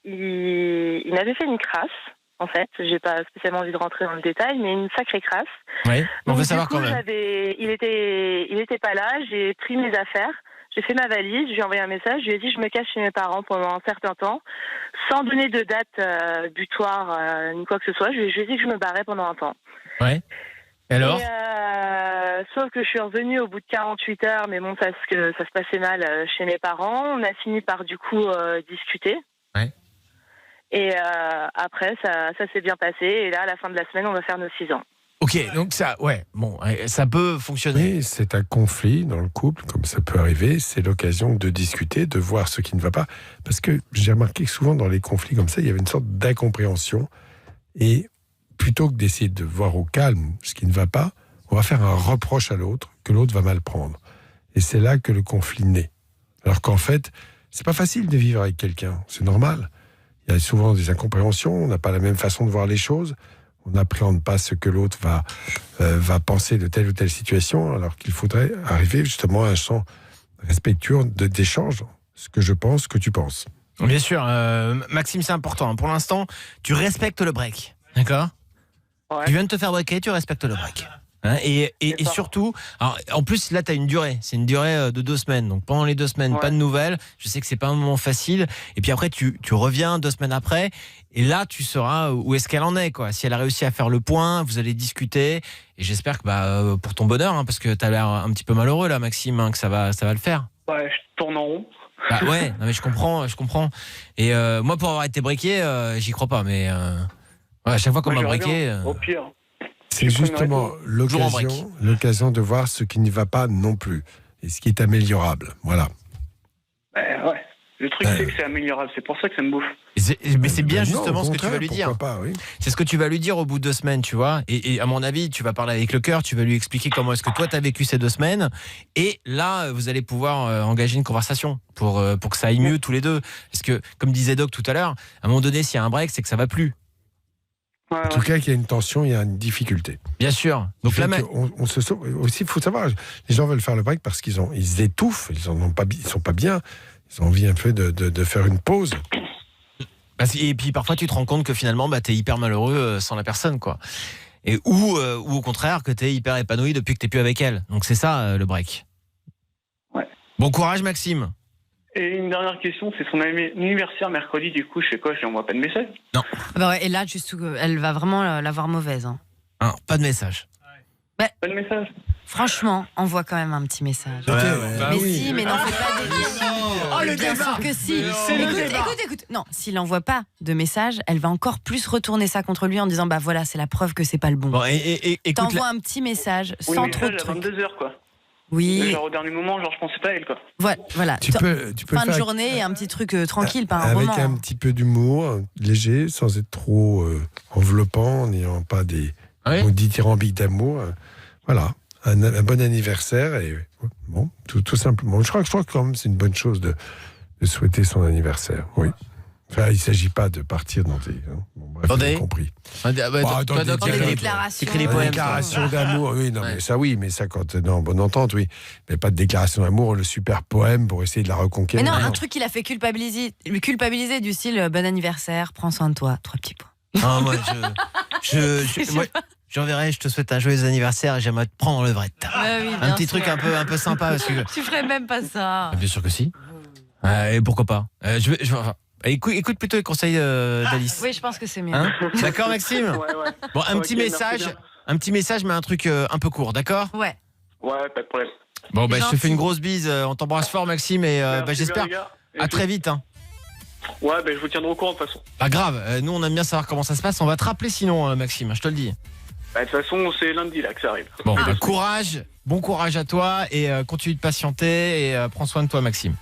Il m'avait fait une crasse. En fait, j'ai pas spécialement envie de rentrer dans le détail, mais une sacrée crasse. Oui, on veut savoir coup, quand même. Il était pas là, j'ai pris mes affaires, j'ai fait ma valise, je lui ai envoyé un message, je lui ai dit je me cache chez mes parents pendant un certain temps, sans donner de date butoir ni quoi que ce soit. Je lui ai dit que je me barrais pendant un temps. Ouais. Et alors? Sauf que je suis revenue au bout de 48 heures, mais bon, ça se passait mal chez mes parents. On a fini par du coup discuter. Ouais. Et après, ça s'est bien passé. Et là, à la fin de la semaine, on va faire nos 6 ans. Ok, donc ça, ça peut fonctionner. Mais c'est un conflit dans le couple, comme ça peut arriver. C'est l'occasion de discuter, de voir ce qui ne va pas. Parce que j'ai remarqué que souvent dans les conflits comme ça, il y avait une sorte d'incompréhension. Et plutôt que d'essayer de voir au calme ce qui ne va pas, on va faire un reproche à l'autre que l'autre va mal prendre. Et c'est là que le conflit naît. Alors qu'en fait, c'est pas facile de vivre avec quelqu'un. C'est normal. Il y a souvent des incompréhensions. On n'a pas la même façon de voir les choses. On n'appréhende pas ce que l'autre va penser de telle ou telle situation, alors qu'il faudrait arriver justement à un champ respectueux d'échange, ce que je pense, ce que tu penses. Bien sûr, Maxime, c'est important. Pour l'instant, tu respectes le break, d'accord ? Tu viens de te faire breaker, tu respectes le break. Hein, et surtout, alors, en plus là tu as une durée, c'est une durée de 2 semaines, donc pendant les 2 semaines pas de nouvelles, je sais que c'est pas un moment facile, et puis après tu reviens 2 semaines après, et là tu sauras où est-ce qu'elle en est, quoi. Si elle a réussi à faire le point, vous allez discuter, et j'espère que pour ton bonheur, hein, parce que tu as l'air un petit peu malheureux là Maxime, hein, que ça va le faire. Ouais, je tourne en rond. Bah ouais, non, mais je comprends, et moi pour avoir été breaké, j'y crois pas, mais à chaque fois qu'on m'a breaké... Au pire. C'est justement l'occasion de voir ce qui ne va pas non plus et ce qui est améliorable. Voilà. Ouais. Le truc, c'est que c'est améliorable. C'est pour ça que ça me bouffe. Mais c'est bien justement ce que tu vas lui dire. Pas, oui. C'est ce que tu vas lui dire au bout de 2 semaines, tu vois. Et à mon avis, tu vas parler avec le cœur, tu vas lui expliquer comment est-ce que toi, tu as vécu ces 2 semaines. Et là, vous allez pouvoir engager une conversation pour que ça aille mieux tous les deux. Parce que, comme disait Doc tout à l'heure, à un moment donné, s'il y a un break, c'est que ça va plus. En tout cas, qu'il y a une tension, il y a une difficulté. Bien sûr. Donc là, on se sauve. Aussi, il faut savoir, les gens veulent faire le break parce ils étouffent, ils sont pas bien, ils ont envie un peu de faire une pause. Et puis parfois, tu te rends compte que finalement, t'es hyper malheureux sans la personne, quoi. Et ou au contraire, que t'es hyper épanoui depuis que t'es plus avec elle. Donc c'est ça le break. Ouais. Bon courage, Maxime. Et une dernière question, c'est son anniversaire mercredi, du coup, je fais quoi? Je lui envoie pas de message? Non. Et là, elle va vraiment l'avoir mauvaise. Hein. Ah, pas de message. Pas de message? Franchement, envoie quand même un petit message. Mais si, mais n'en fais pas des... le bien débat. sûr que si. C'est le débat. Écoute. Non, s'il n'envoie pas de message, elle va encore plus retourner ça contre lui en disant voilà, c'est la preuve que c'est pas le bon. T'envoies un petit message sans trop de trucs. À 22h, quoi. Oui. Genre au dernier moment, je pensais pas à elle, quoi. Voilà. Tu peux fin de journée, un petit truc tranquille, pas un avec roman. un petit peu d'humour, léger, sans être trop enveloppant, en n'ayant pas des dithyrambiques d'amour. Voilà, un bon anniversaire et bon, tout simplement. Je crois que quand même c'est une bonne chose de souhaiter son anniversaire. Oui. Enfin, il ne s'agit pas de partir dans des... bref, vous avez compris. Déclaration d'amour, oui, non, mais ça oui, mais ça quand t'es en bonne entente, oui. Mais pas de déclaration d'amour, le super poème pour essayer de la reconquérir. Mais non, un truc qui l'a fait culpabiliser du style bon anniversaire, prends soin de toi, 3 petits points. Ah, moi, j'enverrai, je te souhaite un joyeux anniversaire et j'aimerais te prendre le vrai. Un petit truc un peu sympa. Parce que... Tu ferais même pas ça. Bien sûr que si. Et pourquoi pas écoute plutôt les conseils d'Alice. Oui, je pense que c'est mieux. Hein, d'accord, Maxime? Ouais. Bon, un petit message, mais un truc un peu court, d'accord? Ouais, pas de problème. Bon, je te fais une grosse bise. On t'embrasse fort, Maxime, et j'espère à très vite. Hein. Ouais, je vous tiendrai au courant de toute façon. Pas grave, nous on aime bien savoir comment ça se passe. On va te rappeler sinon, Maxime, je te le dis. De toute façon, c'est lundi là que ça arrive. Bon, courage, bon courage à toi et continue de patienter et prends soin de toi, Maxime.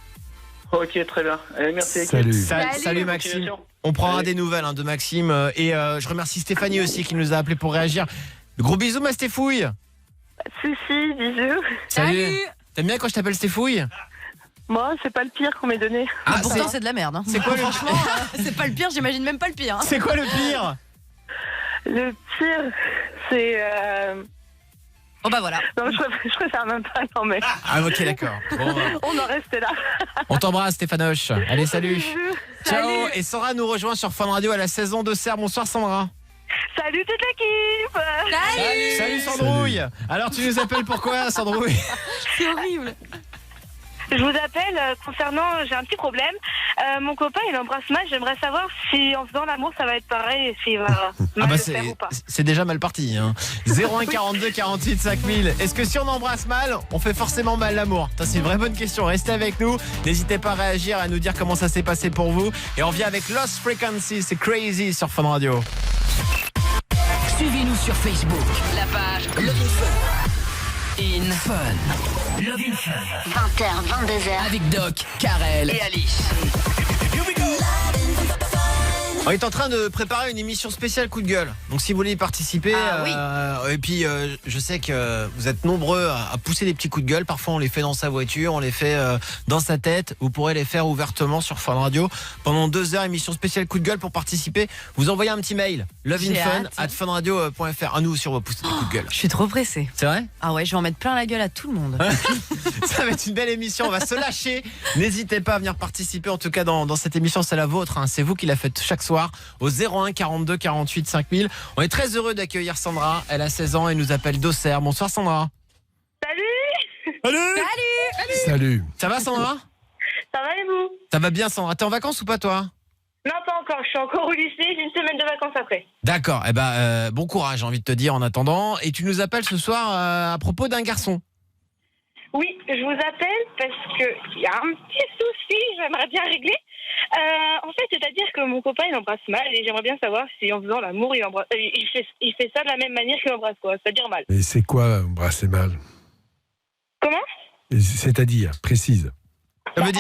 Ok, très bien. Allez, merci. Salut Maxime. On prendra des nouvelles de Maxime et je remercie Stéphanie aussi qui nous a appelé pour réagir. Gros bisous ma Stéphouille. Si, bisous. Salut. T'aimes bien quand je t'appelle Stéphouille? Moi, c'est pas le pire qu'on m'ait donné. Pourtant c'est de la merde. Hein. C'est quoi Franchement, c'est pas le pire, j'imagine même pas le pire. Hein. C'est quoi le pire? Le pire, c'est... Oh voilà. Non, je préfère même pas, non mais... Ah ok, d'accord. Bon, on en restait là. On t'embrasse Stéphanoche. Allez, salut. Ciao. Salut. Et Sandra nous rejoint sur Fun Radio à la saison de Serre. Bonsoir Sandra. Salut toute l'équipe. Salut Sandrouille. Alors tu nous appelles pourquoi Sandrouille? C'est horrible. Je vous appelle concernant, j'ai un petit problème. Mon copain il embrasse mal, j'aimerais savoir si en faisant l'amour ça va être pareil et s'il va mal le faire ou pas. C'est déjà mal parti. 01 42 48 5000. Est-ce que si on embrasse mal, on fait forcément mal l'amour? C'est une vraie bonne question. Restez avec nous. N'hésitez pas à réagir, à nous dire comment ça s'est passé pour vous. Et on vient avec Lost Frequency, c'est Crazy sur Fun Radio. Suivez-nous sur Facebook, la page Love in Fun. Love in Fun. 20h, 22h. Avec Doc, Karel et Alice. On est en train de préparer une émission spéciale coup de gueule. Donc si vous voulez y participer, et puis je sais que vous êtes nombreux à pousser des petits coups de gueule. Parfois on les fait dans sa voiture, on les fait dans sa tête. Vous pourrez les faire ouvertement sur Fun Radio. Pendant 2 heures, émission spéciale coup de gueule. Pour participer, vous envoyez un petit mail loveinfun@funradio.fr. À nous aussi on va pousser des coups de gueule. Je suis trop pressée. C'est vrai? Ah ouais, je vais en mettre plein la gueule à tout le monde. Ça va être une belle émission, on va se lâcher. N'hésitez pas à venir participer, en tout cas dans cette émission, c'est la vôtre, hein. C'est vous qui la faites chaque soir au 01 42 48 5000. On est très heureux d'accueillir Sandra, elle a 16 ans et nous appelle d'Auxerre. Bonsoir Sandra. Salut. Salut. Ça va Sandra? Ça va et vous? Ça va bien Sandra, t'es en vacances ou pas toi? Non, pas encore, je suis encore au lycée, j'ai une semaine de vacances après. D'accord, bon courage, j'ai envie de te dire en attendant. Et tu nous appelles ce soir à propos d'un garçon. Oui, je vous appelle parce qu'il y a un petit souci, j'aimerais bien régler. En fait, c'est-à-dire que mon copain, il embrasse mal et j'aimerais bien savoir si en faisant l'amour, il fait ça de la même manière qu'il embrasse, quoi, c'est-à-dire mal. Mais c'est quoi embrasser mal? Comment? C'est-à-dire, précise. En fait,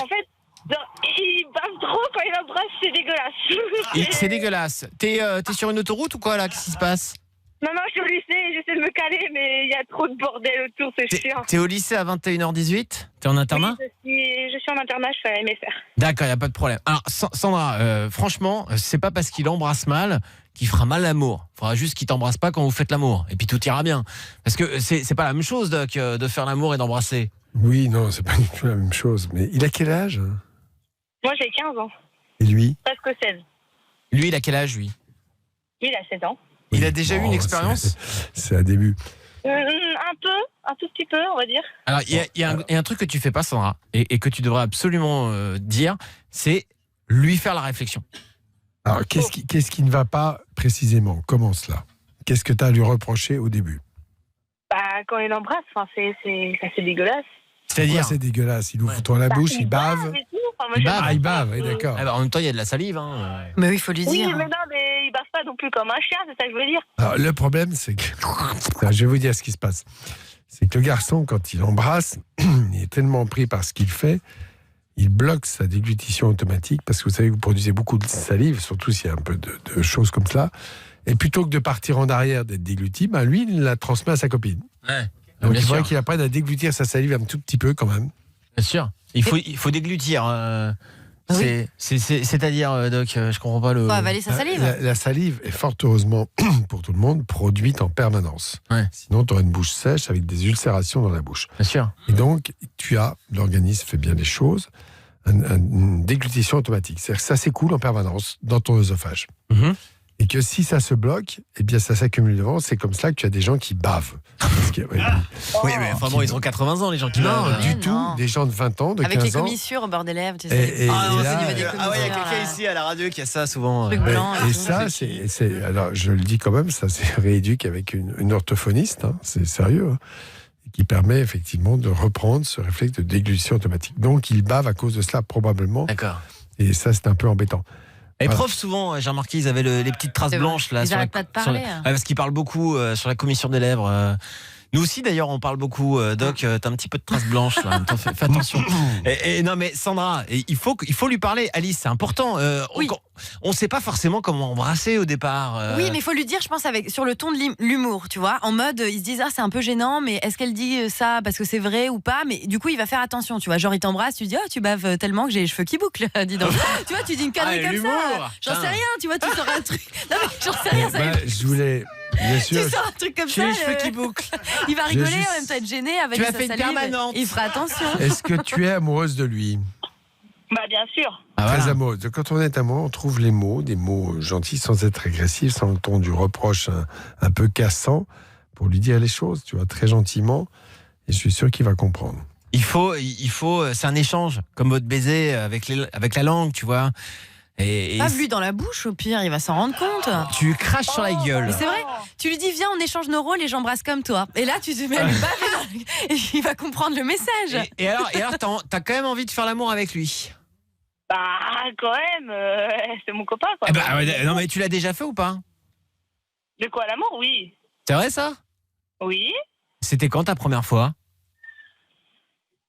il bave trop quand il embrasse, c'est dégueulasse. C'est dégueulasse. T'es sur une autoroute ou quoi là? Qu'est-ce qui se passe? Non, je suis au lycée, j'essaie de me caler, mais il y a trop de bordel autour, c'est chiant. T'es au lycée à 21h18? T'es en internat? Oui, je suis en internat, je fais à MFR. D'accord, il n'y a pas de problème. Alors, Sandra, franchement, c'est pas parce qu'il embrasse mal qu'il fera mal l'amour. Il faudra juste qu'il t'embrasse pas quand vous faites l'amour. Et puis tout ira bien. Parce que c'est pas la même chose, Doc, de faire l'amour et d'embrasser. Oui, non, c'est pas du tout la même chose. Mais il a quel âge? Moi, j'ai 15 ans. Et lui? Presque 16. Lui, il a quel âge, lui? Il a 7 ans. Il a déjà eu une expérience? C'est un début. Un tout petit peu, on va dire. Alors, il y a un truc que tu fais pas, Sandra, et que tu devrais absolument dire, c'est lui faire la réflexion. Alors, qu'est-ce qui ne va pas précisément? Comment cela? Qu'est-ce que tu as à lui reprocher au début? Quand il embrasse, c'est dégueulasse. C'est-à-dire? C'est dégueulasse. Il ouvre toi la bouche, il bave. Il bave, oui, d'accord. En même temps, il y a de la salive. Hein. Mais oui, il faut lui dire. Oui, mais non, mais il bave pas non plus comme un chien, c'est ça que je veux dire. Alors, le problème, c'est que... Je vais vous dire ce qui se passe. C'est que le garçon, quand il embrasse, il est tellement pris par ce qu'il fait, il bloque sa déglutition automatique, parce que vous savez que vous produisez beaucoup de salive, surtout s'il y a un peu de choses comme cela. Et plutôt que de partir en arrière, d'être dégluti, lui, il la transmet à sa copine. Ouais. Donc il faudrait qu'il apprenne à déglutir sa salive un tout petit peu quand même. Bien sûr. Il faut déglutir. Oui. C'est-à-dire, Doc, je comprends pas le... Faut avaler sa salive. La salive est fort heureusement, pour tout le monde, produite en permanence. Ouais. Sinon, tu aurais une bouche sèche avec des ulcérations dans la bouche. Bien sûr. Et donc, l'organisme fait bien les choses, une déglutition automatique. C'est-à-dire que ça s'écoule en permanence dans ton œsophage. Mm-hmm. Et que si ça se bloque, eh bien ça s'accumule devant. C'est comme ça que tu as des gens qui bavent. Oui, mais enfin bon, ils ont 80 ans, les gens qui bavent. Non, du tout. Des gens de 20 ans, de 15 ans. Avec les commissures au bord des lèvres, tu sais. Et il y là, a quelqu'un ici à la radio qui a ça souvent. Truc blanc. Et ça, alors je le dis quand même, ça c'est rééduque avec une orthophoniste, hein, c'est sérieux, hein, qui permet effectivement de reprendre ce réflexe de déglutition automatique. Donc il bave à cause de cela probablement. D'accord. Et ça c'est un peu embêtant. Les profs, souvent, j'ai remarqué, ils avaient les petites traces blanches là. Ils n'arrêtent pas de parler. Parce qu'ils parlent beaucoup sur la commissure des lèvres. Nous aussi, d'ailleurs, on parle beaucoup. Doc, t'as un petit peu de traces blanches là. Fais attention. Non, mais Sandra, il faut lui parler. Alice, c'est important. Oui. On ne sait pas forcément comment embrasser au départ. Oui, mais il faut lui dire, je pense, sur le ton de l'humour, tu vois. En mode, ils se disent, c'est un peu gênant, mais est-ce qu'elle dit ça parce que c'est vrai ou pas? Mais du coup, il va faire attention, tu vois. Genre, il t'embrasse, tu dis, tu baves tellement que j'ai les cheveux qui bouclent, dis donc. Tu vois, tu dis une connerie comme ça. J'en sais rien, tu vois, tu sors un truc. Non, mais j'en sais rien. Je voulais. Bien sûr. Tu sors un truc comme ça. Les cheveux qui bouclent. Il va rigoler, en même temps être gêné avec sa salive. Tu as fait une permanente. Il fera attention. Est-ce que tu es amoureuse de lui? Bien sûr. Très amoureuse. Quand on est amoureux, on trouve les mots, des mots gentils sans être agressifs, sans le ton du reproche un peu cassant, pour lui dire les choses, tu vois, très gentiment. Et je suis sûr qu'il va comprendre. Il faut, c'est un échange, comme votre baiser avec la langue, tu vois. Bave-lui dans la bouche, au pire, il va s'en rendre compte. Tu craches sur la gueule. Mais c'est vrai, tu lui dis, viens, on échange nos rôles et j'embrasse comme toi. Et là, tu te mets à lui baver et il va comprendre le message. Et alors t'as quand même envie de faire l'amour avec lui? Quand même, c'est mon copain, quoi. Non, mais tu l'as déjà fait ou pas? De quoi, l'amour? Oui. C'est vrai ça? Oui. C'était quand ta première fois?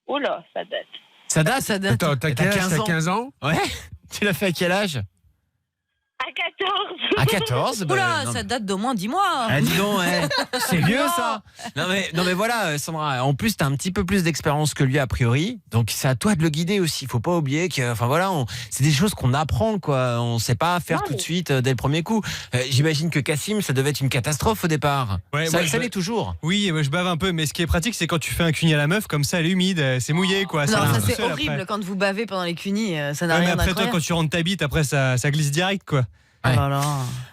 Oula, ça date. Ça date? Ça date. Attends, t'as quel âge? T'as 15 ans? Ouais. Tu l'as fait à quel âge? À 14. À 14? Bah, Oula, non, ça date d'au moins 10 mois. Ah, dis donc, c'est vieux Non. ça. Non mais voilà, Sandra. En plus, t'as un petit peu plus d'expérience que lui a priori, donc c'est à toi de le guider aussi. Faut pas oublier que, enfin voilà, c'est des choses qu'on apprend quoi. On sait pas faire tout de suite dès le premier coup. J'imagine que Cassim, ça devait être une catastrophe au départ. Ouais, ça moi, l'est toujours. Oui, moi je bave un peu, mais ce qui est pratique, c'est quand tu fais un cuni à la meuf, comme ça, elle est humide, c'est mouillé quoi. Non, va ça tout c'est seul horrible après. quand vous bavez pendant les cunis, ça n'a Ouais, mais rien après, toi, d'incroyable. quand tu rentres ta bite, après ça glisse direct quoi. Oh là là.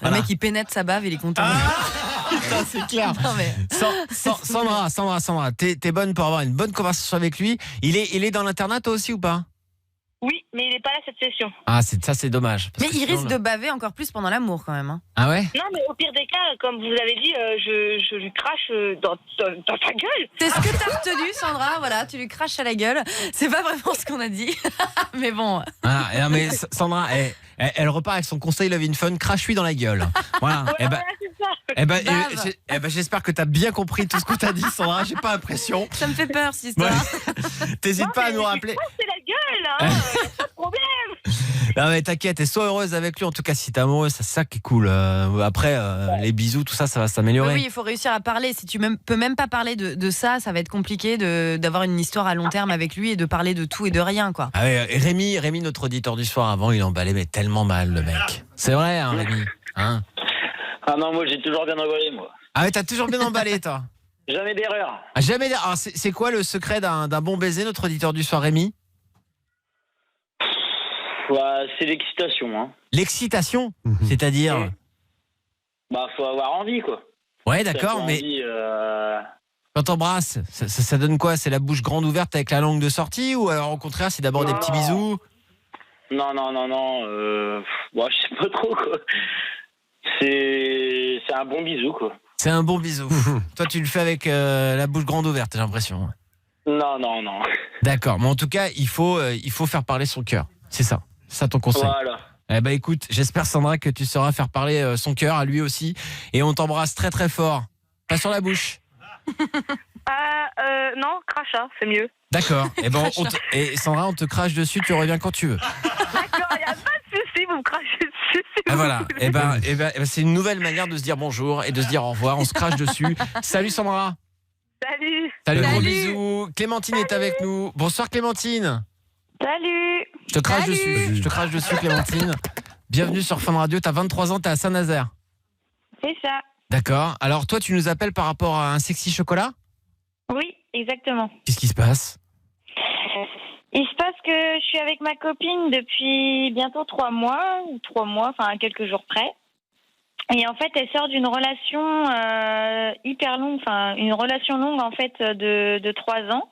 Voilà. Le mec il pénètre sa bave, il est content. Putain, c'est clair. Non, mais... Sandra, t'es bonne pour avoir une bonne conversation avec lui. Il est dans l'internat toi aussi ou pas? Oui, mais il n'est pas là cette session. Ah, c'est dommage. Mais il risque de baver encore plus pendant l'amour quand même. Hein. Ah ouais? Non, mais au pire des cas, comme vous avez dit, je lui crache dans ta gueule. C'est ce que t'as retenu, Sandra. Voilà, tu lui craches à la gueule. C'est pas vraiment ce qu'on a dit. Mais bon. Ah, non, mais Sandra, elle repart avec son conseil Love in Fun, crache-lui dans la gueule. Voilà. J'espère que t'as bien compris tout ce que t'as dit, Sandra. J'ai pas l'impression. Ça me fait peur, cette histoire. T'hésites pas à nous rappeler. C'est la gueule, hein. Pas de problème. Non mais t'inquiète, et sois heureuse avec lui. En tout cas, si t'es amoureuse, c'est ça qui est cool. Après, les bisous, tout ça, ça va s'améliorer. Oui, il faut réussir à parler. Si tu peux même pas parler de ça, ça va être compliqué d'avoir une histoire à long terme avec lui et de parler de tout et de rien, quoi. Ah ouais, et Rémi, notre auditeur du soir avant, il emballait mais tellement mal le mec. C'est vrai, hein, Rémi, hein? Ah non, moi j'ai toujours bien emballé, moi. Ah ouais, t'as toujours bien emballé, toi. Jamais d'erreur. Ah, jamais d'erreur. Alors, c'est quoi le secret d'un bon baiser, notre auditeur du soir, Rémi? Ouais, c'est l'excitation, hein. L'excitation, c'est-à-dire? Bah, faut avoir envie, quoi. Ouais, d'accord, mais envie, quand t'embrasses, ça donne quoi? C'est la bouche grande ouverte avec la langue de sortie, ou alors au contraire, c'est d'abord des petits bisous? Non. Bon, je sais pas trop, quoi. C'est un bon bisou, quoi. C'est un bon bisou. Toi, tu le fais avec la bouche grande ouverte, j'ai l'impression. Non. D'accord, mais en tout cas, il faut faire parler son cœur. C'est ça ton conseil. Voilà. Eh ben écoute, j'espère Sandra que tu sauras faire parler son cœur à lui aussi. Et on t'embrasse très très fort. Pas sur la bouche. Non, crachat, c'est mieux. D'accord. Et ben et Sandra, on te crache dessus, tu reviens quand tu veux. D'accord, il n'y a pas de souci, vous me crachez dessus. Ah voilà. Et ben c'est une nouvelle manière de se dire bonjour et de se dire au revoir. On se crache dessus. Salut Sandra. Salut, gros bisous. Clémentine est avec nous. Bonsoir Clémentine. Salut. Je te crache dessus Clémentine. Bienvenue sur Fun Radio. T'as 23 ans, t'es à Saint-Nazaire. C'est ça. D'accord. Alors toi, tu nous appelles par rapport à un sexy chocolat? Oui, exactement. Qu'est-ce qui se passe? Il se passe que je suis avec ma copine depuis bientôt 3 mois, enfin quelques jours près. Et en fait, elle sort d'une relation hyper longue, enfin une relation longue en fait de 3 ans.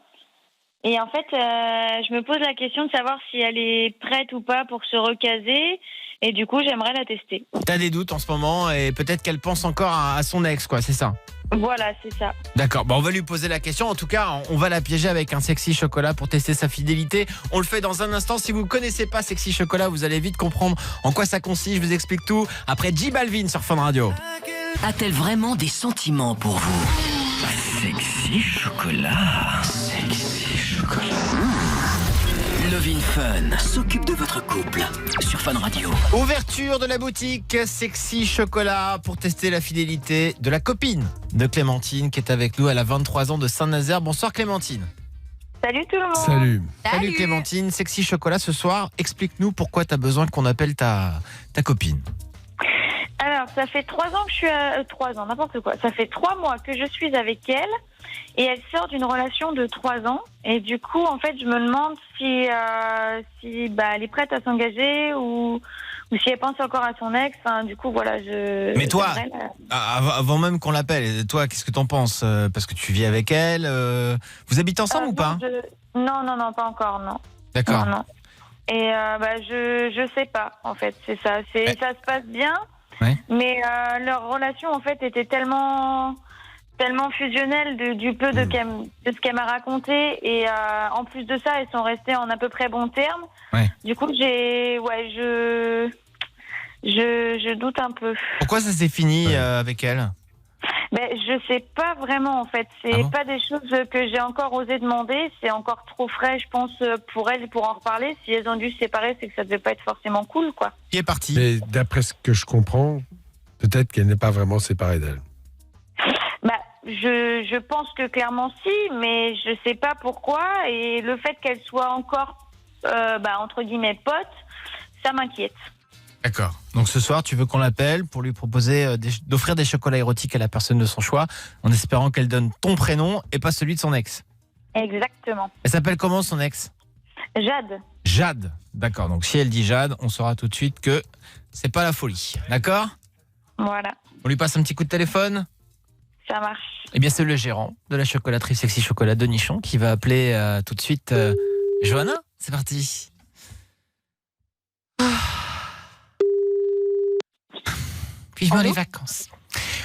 Et en fait, je me pose la question de savoir si elle est prête ou pas pour se recaser. Et du coup, j'aimerais la tester. T'as des doutes en ce moment et peut-être qu'elle pense encore à son ex, quoi, c'est ça? Voilà, c'est ça. D'accord, on va lui poser la question. En tout cas, on va la piéger avec un sexy chocolat pour tester sa fidélité. On le fait dans un instant. Si vous ne connaissez pas sexy chocolat, vous allez vite comprendre en quoi ça consiste. Je vous explique tout après J Balvin sur Fun Radio. A-t-elle vraiment des sentiments pour vous? Sexy chocolat. Sexy chocolat. Love in Fun s'occupe de votre couple sur Fun Radio. Ouverture de la boutique Sexy Chocolat pour tester la fidélité de la copine de Clémentine qui est avec nous. Elle a 23 ans de Saint-Nazaire. Bonsoir Clémentine. Salut tout le monde. Salut Clémentine. Sexy Chocolat ce soir. Explique-nous pourquoi tu as besoin qu'on appelle ta copine. Alors, ça fait 3 ans que je suis 3 ans, n'importe quoi. Ça fait 3 mois que je suis avec elle et elle sort d'une relation de 3 ans. Et du coup, en fait, je me demande si elle est prête à s'engager ou si elle pense encore à son ex. Enfin, du coup, voilà, Mais toi, avant même qu'on l'appelle, toi, qu'est-ce que t'en penses? Parce que tu vis avec elle. Vous habitez ensemble ou pas? Non, pas encore, non. D'accord. Non. Et je sais pas, en fait, c'est ça. Ça se passe bien. Ouais. Mais leur relation en fait était tellement fusionnelle du peu de ce qu'elle m'a raconté et en plus de ça, elles sont restées en à peu près bons termes. Ouais. Du coup, je Je doute un peu. Pourquoi ça s'est fini avec elle? Ben, je sais pas vraiment en fait. C'est pas des choses que j'ai encore osé demander. C'est encore trop frais, je pense, pour elles pour en reparler. Si elles ont dû se séparer, c'est que ça devait pas être forcément cool, quoi. Qui est parti? Mais d'après ce que je comprends, peut-être qu'elle n'est pas vraiment séparée d'elle. Bah, je pense que clairement si, mais je sais pas pourquoi. Et le fait qu'elle soit encore, entre guillemets, pote, ça m'inquiète. D'accord. Donc ce soir, tu veux qu'on l'appelle pour lui proposer d'offrir des chocolats érotiques à la personne de son choix, en espérant qu'elle donne ton prénom et pas celui de son ex. Exactement. Elle s'appelle comment, son ex? Jade. Jade. D'accord. Donc si elle dit Jade, on saura tout de suite que c'est pas la folie. D'accord? Voilà. On lui passe un petit coup de téléphone? Ça marche. Eh bien, c'est le gérant de la chocolaterie Sexy Chocolat de Nichon qui va appeler tout de suite Johanna. C'est parti. Vivement les vacances.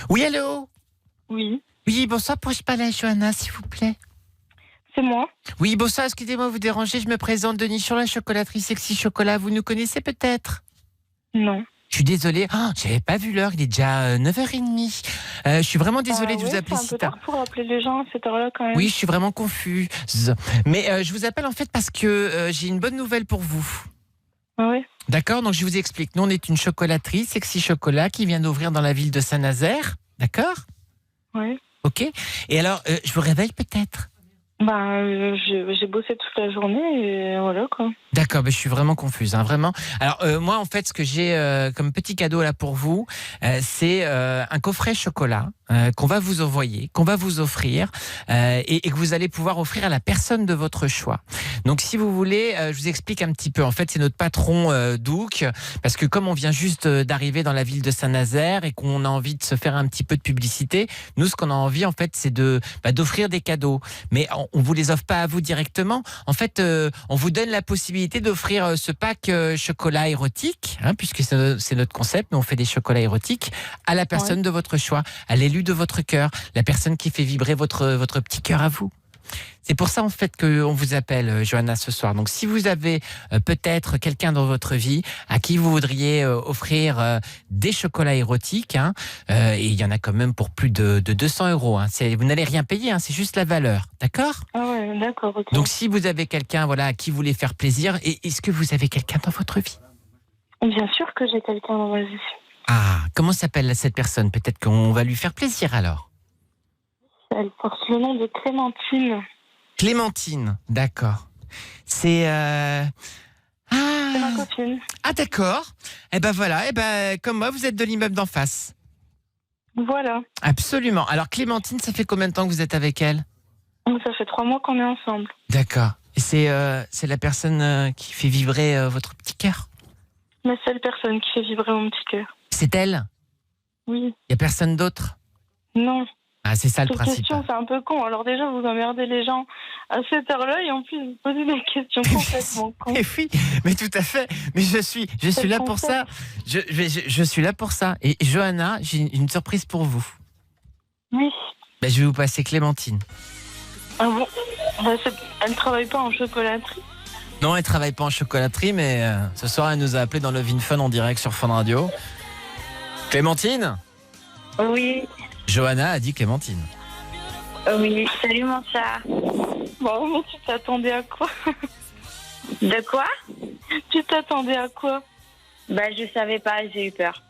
Oui, allô? Oui. Oui, bonsoir, pourrais-je parler à Johanna, s'il vous plaît? C'est moi. Oui, bonsoir, excusez-moi de vous déranger, je me présente de Nichon, la chocolaterie Sexy Chocolat. Vous nous connaissez peut-être? Non. Je suis désolée, j'avais pas vu l'heure, il est déjà 9h30. Je suis vraiment désolée de vous appeler si tard. C'est un peu tard pour appeler les gens à cette heure-là quand même. Oui, je suis vraiment confuse. Mais je vous appelle en fait parce que j'ai une bonne nouvelle pour vous. Ah oui. D'accord, donc je vous explique. Nous, on est une chocolaterie, Sexy Chocolat, qui vient d'ouvrir dans la ville de Saint-Nazaire. D'accord? Oui. Ok. Et alors, je vous réveille peut-être? J'ai bossé toute la journée et voilà quoi. D'accord, je suis vraiment confuse, vraiment. Alors moi, en fait, ce que j'ai comme petit cadeau là pour vous, c'est un coffret chocolat qu'on va vous envoyer, qu'on va vous offrir et que vous allez pouvoir offrir à la personne de votre choix. Donc, si vous voulez, je vous explique un petit peu. En fait, c'est notre patron Douk, parce que comme on vient juste d'arriver dans la ville de Saint-Nazaire et qu'on a envie de se faire un petit peu de publicité, nous, ce qu'on a envie, en fait, c'est d'offrir des cadeaux. Mais on vous les offre pas à vous directement. En fait, on vous donne la possibilité d'offrir ce pack chocolat érotique, puisque c'est notre concept. Nous, on fait des chocolats érotiques à la personne de votre choix, à l'élu de votre cœur, la personne qui fait vibrer votre petit cœur à vous. C'est pour ça en fait qu'on vous appelle, Johanna, ce soir. Donc si vous avez peut-être quelqu'un dans votre vie à qui vous voudriez offrir des chocolats érotiques, et il y en a quand même pour plus de 200 €. Vous n'allez rien payer, c'est juste la valeur, d'accord? Ah ouais, d'accord. Okay. Donc si vous avez quelqu'un à qui vous voulez faire plaisir, est-ce que vous avez quelqu'un dans votre vie? Bien sûr que j'ai quelqu'un dans ma vie. Ah, comment s'appelle cette personne? Peut-être qu'on va lui faire plaisir alors. Elle porte le nom de Clémentine. Clémentine, d'accord. C'est ma copine. Ah d'accord. Eh ben voilà, comme moi, vous êtes de l'immeuble d'en face. Voilà. Absolument. Alors Clémentine, ça fait combien de temps que vous êtes avec elle? Ça fait 3 mois qu'on est ensemble. D'accord. Et c'est la personne qui fait vibrer votre petit cœur? La seule personne qui fait vibrer mon petit cœur. C'est elle? Oui. Il n'y a personne d'autre? Non. Ah, c'est ça le Cette principe. question, c'est un peu con. Alors déjà, vous emmerdez les gens à cette heure-là et en plus, vous posez des questions complètement cons. Mais oui, mais tout à fait. Mais je suis là pour ça. Je suis là pour ça. Et Johanna, j'ai une surprise pour vous. Oui. Je vais vous passer Clémentine. Ah bon? Elle travaille pas en chocolaterie? Non, elle travaille pas en chocolaterie, mais ce soir, elle nous a appelé dans Love in Fun en direct sur Fun Radio. Clémentine? Oui. Johanna a dit Clémentine. Oui. Salut mon chat. Bon, mais tu t'attendais à quoi? De quoi? Tu t'attendais à quoi? Je savais pas, j'ai eu peur.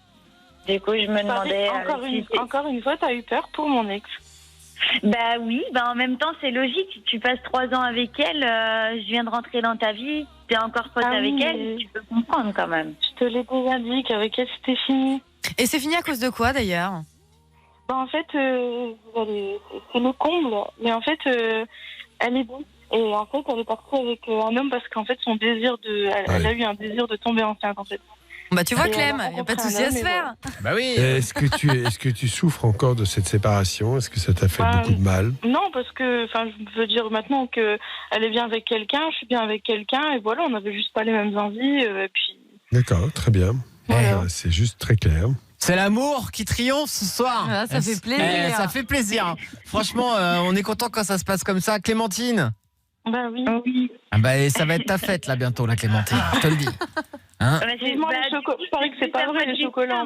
Du coup, je me demandais... Encore une fois, t'as eu peur pour mon ex? Oui, en même temps, c'est logique. Tu passes 3 ans avec elle, je viens de rentrer dans ta vie, t'es encore pote avec elle, tu peux comprendre quand même. Je te l'ai déjà dit qu'avec elle, c'était fini. Et c'est fini à cause de quoi d'ailleurs? En fait, c'est le comble, mais en fait, elle est bonne. Et en fait, elle est partie avec un homme parce qu'en fait, elle a eu un désir de tomber enceinte, en fait. Tu vois, Clem, il n'y a pas de souci à se faire. Oui. Est-ce que tu souffres encore de cette séparation? Est-ce que ça t'a fait beaucoup de mal? Non, parce que, je veux dire, maintenant qu'elle est bien avec quelqu'un, je suis bien avec quelqu'un, et voilà, on n'avait juste pas les mêmes envies, et puis... D'accord, très bien. Voilà. C'est juste très clair. C'est l'amour qui triomphe ce soir. Ah, ça fait plaisir. Ça fait plaisir. Franchement, on est content quand ça se passe comme ça. Clémentine? Oui. Ça va être ta fête là bientôt, la Clémentine. Je te le dis. Hein Vivement les chocolats. Je parie que c'est pas vrai, les chocolats.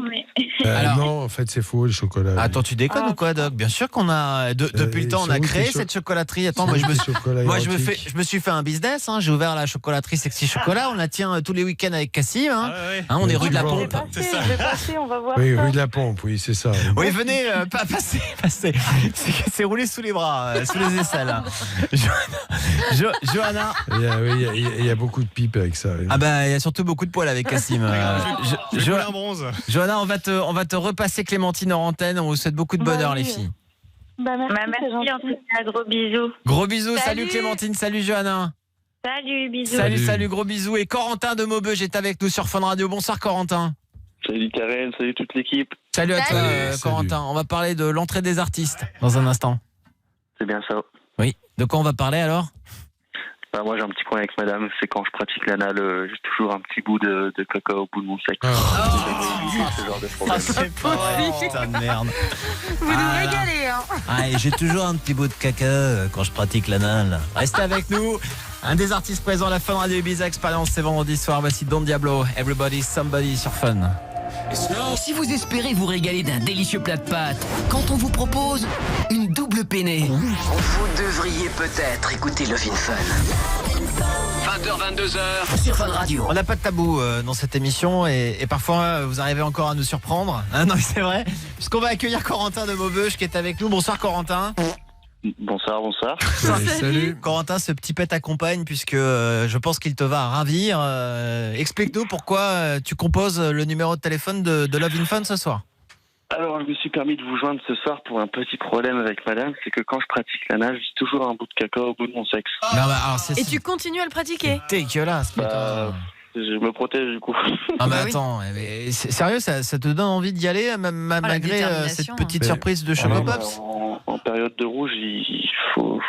Non, en fait, c'est faux, le chocolat. Attends, tu déconnes ou quoi, Doc? Bien sûr qu'on a depuis le temps on a créé cette chocolaterie. Attends, moi je me suis fait un business. Hein. J'ai ouvert la chocolaterie Sexy Chocolat. On la tient tous les week-ends avec Cassim. Hein. Hein, on est rue de la Pompe. Je vais passer, on va voir Oui, ça. rue de la Pompe, oui, c'est ça. Oui, venez, passez. C'est roulé sous les bras, sous les aisselles. Hein. Johanna. Il y a beaucoup de pipes avec ça. Oui. Ah bah il y a surtout beaucoup de poils avec Cassim. Un bronze. Johanna, on va te repasser Clémentine en antenne. On vous souhaite beaucoup de bonheur, les filles. Bah merci, c'est gentil. En tout cas, gros bisous. Gros bisous, salut Clémentine, salut Johanna. Salut, bisous. Salut, gros bisous. Et Corentin de Maubeuge est avec nous sur Fun Radio. Bonsoir Corentin. Salut Karen, salut toute l'équipe. Salut à toi Corentin. On va parler de l'entrée des artistes dans un instant. C'est bien ça. Oui. De quoi on va parler alors? Bah, moi j'ai un petit point avec madame, c'est quand je pratique l'anal, j'ai toujours un petit bout de caca au bout de mon sexe. Ce genre de problème. C'est pas vrai, putain de merde. Vous nous régalez, hein. Ah, et j'ai toujours un petit bout de caca quand je pratique l'anal. Restez avec nous. Un des artistes présents à la Fun Radio Ibiza Experience, c'est vendredi soir. Voici Don Diablo, Everybody Somebody sur Fun. Si vous espérez vous régaler d'un délicieux plat de pâtes, quand on vous propose une double peinée, vous devriez peut-être écouter Love in Fun. 20h, 22h sur Fun Radio. On n'a pas de tabou dans cette émission et parfois vous arrivez encore à nous surprendre. Ah non, mais c'est vrai. Puisqu'on va accueillir Corentin de Maubeuge qui est avec nous. Bonsoir Corentin. Bonsoir. Salut. Corentin, ce petit pet t'accompagne puisque je pense qu'il te va ravir. Explique-nous pourquoi tu composes le numéro de téléphone de Love in Fun ce soir. Alors, je me suis permis de vous joindre ce soir pour un petit problème avec madame, c'est que quand je pratique l'anal, j'ai toujours un bout de caca au bout de mon sexe. Non, bah, alors, Et tu continues à le pratiquer? Dégueulasse. Je me protège du coup. Ah mais attends, mais sérieux, ça te donne envie d'y aller malgré cette petite surprise de Chocopops? En période de rouge, il faut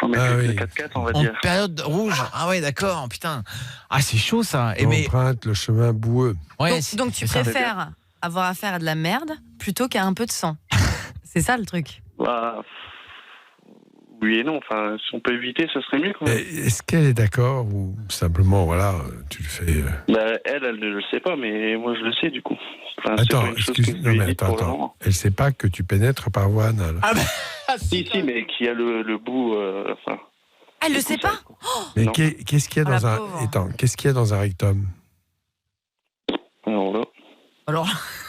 mettre le 4x4, on va dire. En période rouge? Ah ouais, d'accord, putain. Ah, c'est chaud ça. On emprunte le chemin boueux. Ouais, donc tu préfères avoir affaire à de la merde plutôt qu'à un peu de sang. C'est ça le truc. Bah, oui et non, enfin, si on peut éviter, ce serait mieux. Est-ce qu'elle est d'accord ou simplement, voilà, tu le fais Bah, elle ne le sait pas, mais moi je le sais du coup. Enfin, attends, attends. Elle sait pas que tu pénètres par voie anale. Ah bah, si, mais qui a le bout. Elle le sait pas. Mais qu'est-ce qu'il y a dans un qu'est-ce qu'il y a dans un rectum?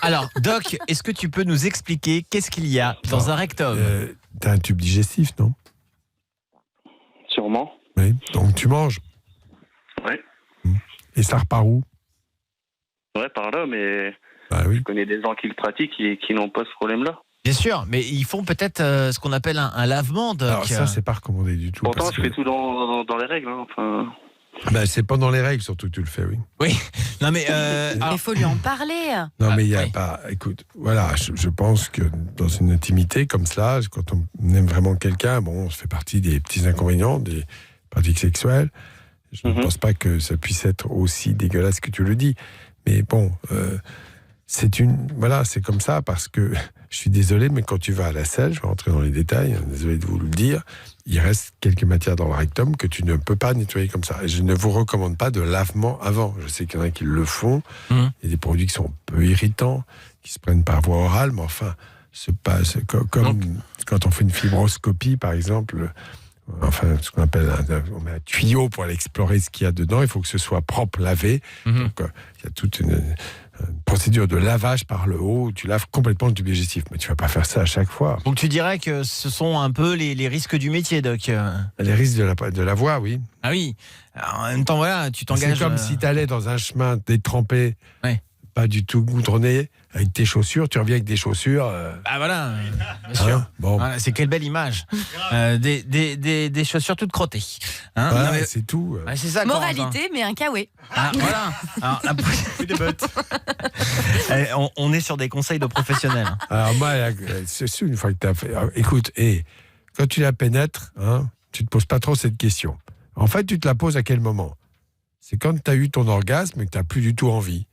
Alors, Doc, est-ce que tu peux nous expliquer qu'est-ce qu'il y a dans un rectum? T'as un tube digestif, non? Sûrement. Oui, donc tu manges. Ouais. Et ça repart où? Ouais, par là, mais je connais des gens qui le pratiquent et qui n'ont pas ce problème-là. Bien sûr, mais ils font peut-être ce qu'on appelle un lavement, Doc. Alors ça, c'est pas recommandé du tout. Pourtant, je fais tout dans les règles. Hein, enfin... c'est pendant les règles surtout que tu le fais, oui. Oui, non mais... Il faut lui en parler. Non mais il n'y a pas... Écoute, voilà, je pense que dans une intimité comme cela, quand on aime vraiment quelqu'un, bon, ça fait partie des petits inconvénients des pratiques sexuelles. Je ne pense pas que ça puisse être aussi dégueulasse que tu le dis. Mais bon, c'est comme ça parce que je suis désolé, mais quand tu vas à la selle, je vais rentrer dans les détails, désolé de vous le dire, il reste quelques matières dans le rectum que tu ne peux pas nettoyer comme ça. Et je ne vous recommande pas de lavement avant. Je sais qu'il y en a qui le font. Il y a des produits qui sont un peu irritants, qui se prennent par voie orale, mais enfin, c'est comme quand on fait une fibroscopie, par exemple. Enfin, ce qu'on appelle on met un tuyau pour aller explorer ce qu'il y a dedans. Il faut que ce soit propre, lavé. Donc, il y a toute une procédure de lavage par le haut où tu laves complètement le tube digestif. Mais tu vas pas faire ça à chaque fois. Donc tu dirais que ce sont un peu les risques du métier, Doc. Les risques de la voie, oui. Ah oui. Alors, en même temps, voilà, tu t'engages... C'est comme si tu allais dans un chemin détrempé, pas du tout goudronné, avec tes chaussures, tu reviens avec des chaussures... Ah voilà, bien sûr. Bon. Voilà, c'est quelle belle image. Des chaussures toutes crottées. Hein, voilà, mais c'est tout. C'est ça, moralité, mais un kawaii. Ah, voilà. Alors, des bottes. On est sur des conseils de professionnels. Alors moi, c'est sûr, une fois que tu as fait... Écoute, quand tu la pénètres, tu te poses pas trop cette question. En fait, tu te la poses à quel moment? C'est quand tu as eu ton orgasme et que tu n'as plus du tout envie.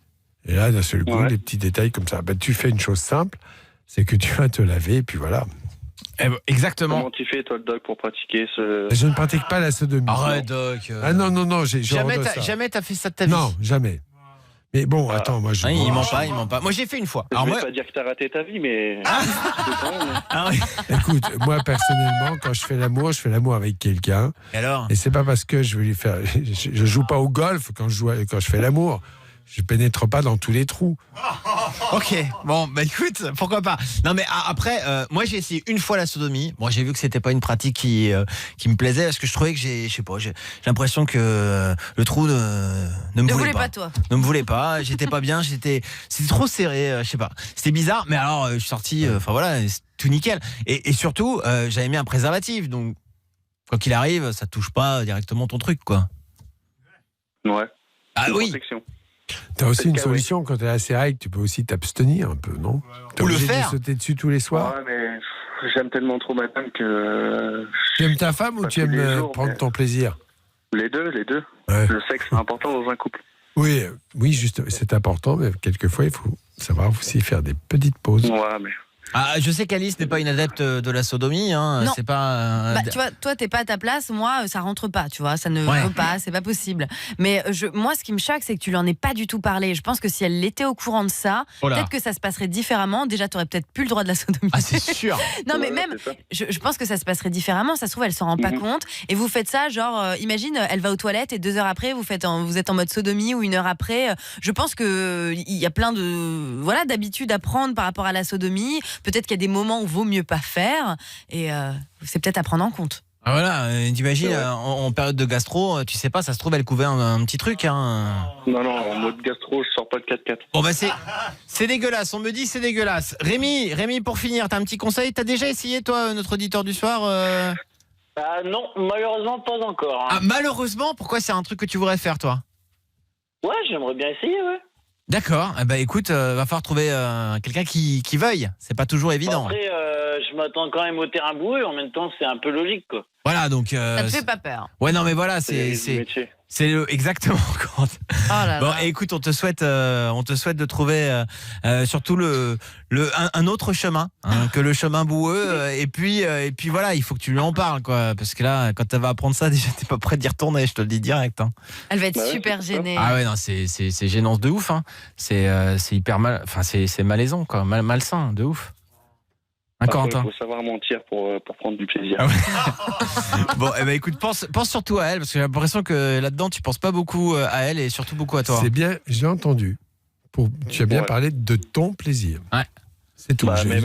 Et là, d'un seul coup, des petits détails comme ça. Tu fais une chose simple, c'est que tu vas te laver et puis voilà. Exactement. Comment tu fais, toi, le Doc, pour pratiquer ce... Je ne pratique pas la sodomie. Arrête, Doc. Ah non, j'ai jamais t'as fait ça de ta vie? Non, jamais. Mais bon, attends, moi je. Il ment pas. Moi j'ai fait une fois. Je vais pas dire que t'as raté ta vie, mais. Écoute, moi personnellement, quand je fais l'amour avec quelqu'un. Et alors ? Et c'est pas parce que je vais lui faire. Je joue pas au golf quand je fais l'amour. Je pénètre pas dans tous les trous. Ok, bon, bah écoute, pourquoi pas. Non mais après, moi j'ai essayé une fois la sodomie. Bon, j'ai vu que c'était pas une pratique qui me plaisait parce que je trouvais que j'ai l'impression que le trou ne me voulait pas. Toi. Ne me voulait pas. J'étais pas bien. C'était trop serré. Je sais pas. C'était bizarre. Mais alors, je suis sorti. Enfin voilà, c'est tout nickel. Et surtout, j'avais mis un préservatif. Donc, quoi qu'il arrive, ça touche pas directement ton truc, quoi. Ouais. Ah oui. Protection. T'as aussi une solution quand t'es assez règle, tu peux aussi t'abstenir un peu, non ? Ou le faire. De sauter dessus tous les soirs. Ouais, mais j'aime tellement trop ma femme que. Tu aimes ta femme ou tu aimes prendre ton plaisir ? Les deux. Ouais. Le sexe c'est important dans un couple. Oui, juste, c'est important, mais quelquefois il faut savoir aussi faire des petites pauses. Ouais, mais. Ah, je sais qu'Alice n'est pas une adepte de la sodomie, hein. Non. C'est pas. Tu vois, toi, t'es pas à ta place. Moi, ça rentre pas. Tu vois, ça ne veut pas. C'est pas possible. Mais moi, ce qui me choque, c'est que tu lui en aies pas du tout parlé. Je pense que si elle était au courant de ça, peut-être que ça se passerait différemment. Déjà, t'aurais peut-être plus le droit de la sodomie. Ah, c'est sûr. Non, mais même, je pense que ça se passerait différemment. Ça se trouve, elle s'en rend pas compte. Et vous faites ça, genre, imagine, elle va aux toilettes et 2 heures après, vous êtes en mode sodomie ou 1 heure après. Je pense que il y a plein de d'habitudes à prendre par rapport à la sodomie. Peut-être qu'il y a des moments où vaut mieux pas faire. Et c'est peut-être à prendre en compte. Ah voilà, t'imagines, en période de gastro, tu sais pas, ça se trouve, elle couvait un petit truc. Hein. Non, en mode gastro, je sors pas de 4x4. Bon bah c'est dégueulasse, on me dit c'est dégueulasse. Rémi, pour finir, t'as un petit conseil ? T'as déjà essayé, toi, notre auditeur du soir Non, malheureusement, pas encore. Hein. Ah, malheureusement, pourquoi c'est un truc que tu voudrais faire, toi ? Ouais, j'aimerais bien essayer, ouais. D'accord, bah écoute, va falloir trouver quelqu'un qui veuille. C'est pas toujours évident. Après, je m'attends quand même au terrain boueux, en même temps, c'est un peu logique, quoi. Voilà, donc. Ça te fait pas peur ? Ouais, non, mais voilà, c'est exactement. Bon, écoute, on te souhaite de trouver surtout un autre chemin que le chemin boueux. Et puis voilà, il faut que tu lui en parles, quoi, parce que là, quand elle va apprendre ça, déjà, t'es pas prêt d'y retourner, je te le dis direct. Hein. Elle va être super gênée. Ah ouais, non, c'est gênant de ouf. Hein. C'est hyper mal, enfin c'est malaisant, quoi, malsain de ouf. Il faut savoir mentir pour prendre du plaisir. Ah ouais. Bon, écoute, pense surtout à elle, parce que j'ai l'impression que là-dedans, tu penses pas beaucoup à elle et surtout beaucoup à toi. C'est bien, j'ai entendu. Tu as bien parlé de ton plaisir. Ouais. C'est tout. Mais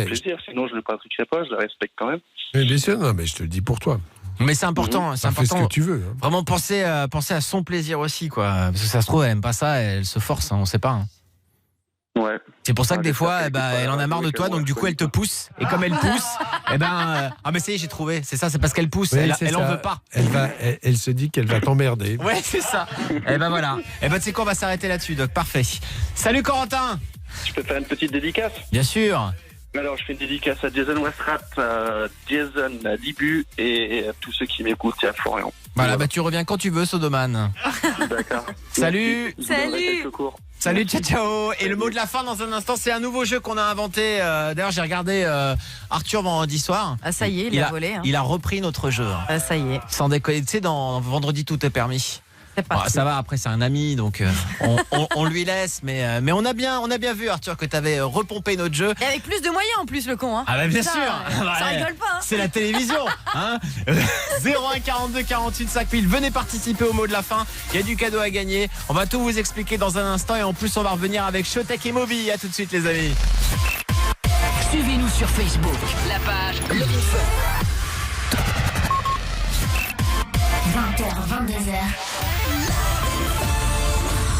plaisir, sinon je ne le pratiquerai pas, je la respecte quand même. Mais bien sûr, non, mais je te le dis pour toi. Mais c'est important, c'est important. Fais ce que tu veux. Hein. Vraiment penser à son plaisir aussi, quoi. Parce que ça se trouve, elle aime pas ça, elle se force, on sait pas. Hein. Ouais. C'est pour ça que des fois, elle en a marre de toi, donc du coup, elle te pousse. Et comme elle pousse, mais ça y est, j'ai trouvé. C'est ça, c'est parce qu'elle pousse. Ouais, elle en veut pas. Elle se dit qu'elle va t'emmerder. Ouais, c'est ça. Et ben voilà. Et ben tu sais quoi, on va s'arrêter là-dessus, Doc. Parfait. Salut Corentin. Je peux faire une petite dédicace ? Bien sûr. Alors, je fais une dédicace à Jason Westrat, Jason Dibu et à tous ceux qui m'écoutent et à Florian. Voilà, tu reviens quand tu veux, Sodoman. D'accord. Salut. Salut, ciao. Et le mot de la fin dans un instant, c'est un nouveau jeu qu'on a inventé. D'ailleurs, j'ai regardé Arthur vendredi soir. Ah ça y est, il a volé. Hein. Il a repris notre jeu. Ah ça y est. Sans déconner, tu sais, dans Vendredi tout est permis. Ça va, après c'est un ami, donc on lui laisse, mais on a bien vu, Arthur, que t'avais repompé notre jeu. Et avec plus de moyens en plus, le con. Hein. Ah bah bien sûr. Ça rigole pas. Hein. C'est la télévision. 01 42 48 5000. Venez participer au mot de la fin. Il y a du cadeau à gagner. On va tout vous expliquer dans un instant et en plus on va revenir avec Showtech et Moby. À tout de suite les amis. Suivez-nous sur Facebook, la page Lovin Fun. 20h, 22h.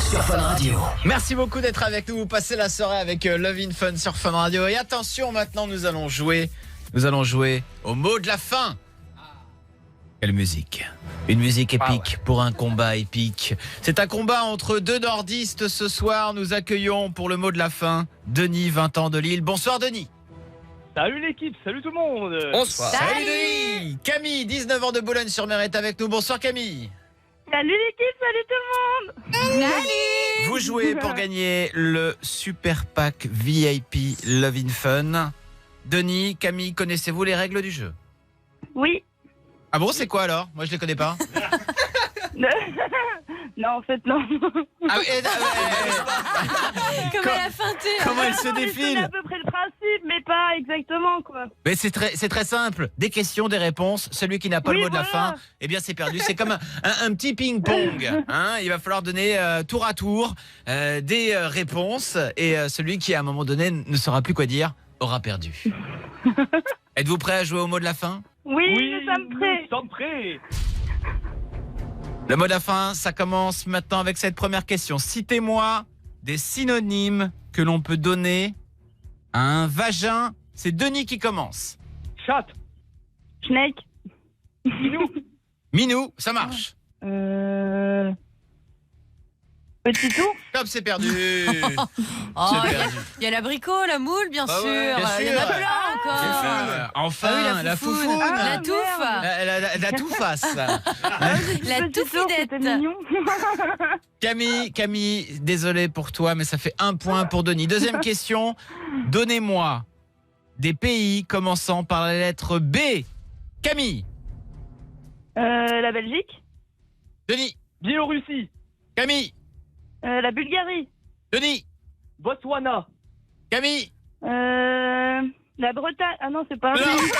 Sur Fun Radio. Merci beaucoup d'être avec nous. Vous passez la soirée avec Lovin Fun sur Fun Radio. Et attention, maintenant nous allons jouer au mot de la fin. Quelle musique. Une musique épique pour un combat épique. C'est un combat entre deux nordistes ce soir. Nous accueillons pour le mot de la fin Denis, 20 ans de Lille. Bonsoir Denis. Salut l'équipe, salut tout le monde. Bonsoir. Salut Denis. Camille, 19 ans de Boulogne-sur-Mer est avec nous. Bonsoir Camille. Salut l'équipe, salut tout le monde. Salut. Vous jouez pour gagner le Super Pack VIP Lovin Fun. Denis, Camille, connaissez-vous les règles du jeu ? Oui. Ah bon, c'est quoi alors ? Moi je les connais pas. Non, en fait, non. Ah, Comment elle a feinté. Comment elle se C'est défile? à peu près le principe, mais pas exactement, quoi. Mais c'est très simple. Des questions, des réponses. Celui qui n'a pas le mot de la fin, eh bien c'est perdu. C'est comme un petit ping-pong. Hein, il va falloir donner tour à tour des réponses. Et celui qui, à un moment donné, ne saura plus quoi dire, aura perdu. Êtes-vous prêt à jouer au mot de la fin? Oui, nous sommes prêts. Nous sommes prêts. Le mot de la fin, ça commence maintenant avec cette première question. Citez-moi des synonymes que l'on peut donner à un vagin. C'est Denis qui commence. Chat. Snake. Minou, ça marche. Petit tour. Hop, c'est perdu. Oh, C'est perdu. il y a l'abricot, la moule, bien Bah sûr. ouais, bien Il y en a sûr. plein encore. Enfin, Ah oui, la foufoune. La touffe. La toufface. La touffidette. C'était mignon. Camille, désolé pour toi, mais ça fait 1 point pour Denis. Deuxième question. Donnez-moi des pays commençant par la lettre B. Camille. La Belgique. Denis. Biélorussie. Camille. La Bulgarie. Denis. Botswana. Camille. La Bretagne. Ah non, c'est pas un Non, pays.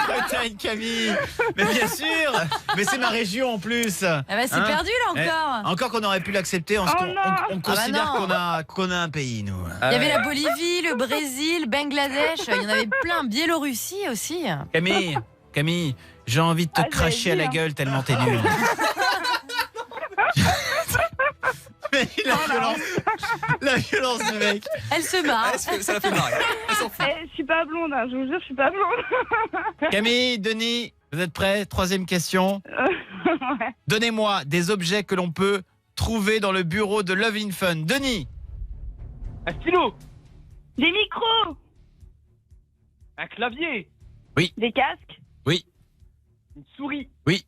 la Bretagne, Camille. Mais bien sûr. Mais c'est ma région en plus. Ah bah, c'est perdu là encore. Encore qu'on aurait pu l'accepter. On considère qu'on a un pays, nous. Il y avait la Bolivie, le Brésil, Bangladesh. Il y en avait plein. Biélorussie aussi. Camille, j'ai envie de te cracher à la gueule tellement t'es nul. Mais la violence du mec. Elle se marre. Ça la fait marrer. Je suis pas blonde, hein, je vous jure, je suis pas blonde. Camille, Denis, vous êtes prêts? Troisième question. Ouais. Donnez-moi des objets que l'on peut trouver dans le bureau de Love in Fun. Denis. Un stylo. Des micros. Un clavier. Oui. Des casques. Oui. Une souris. Oui.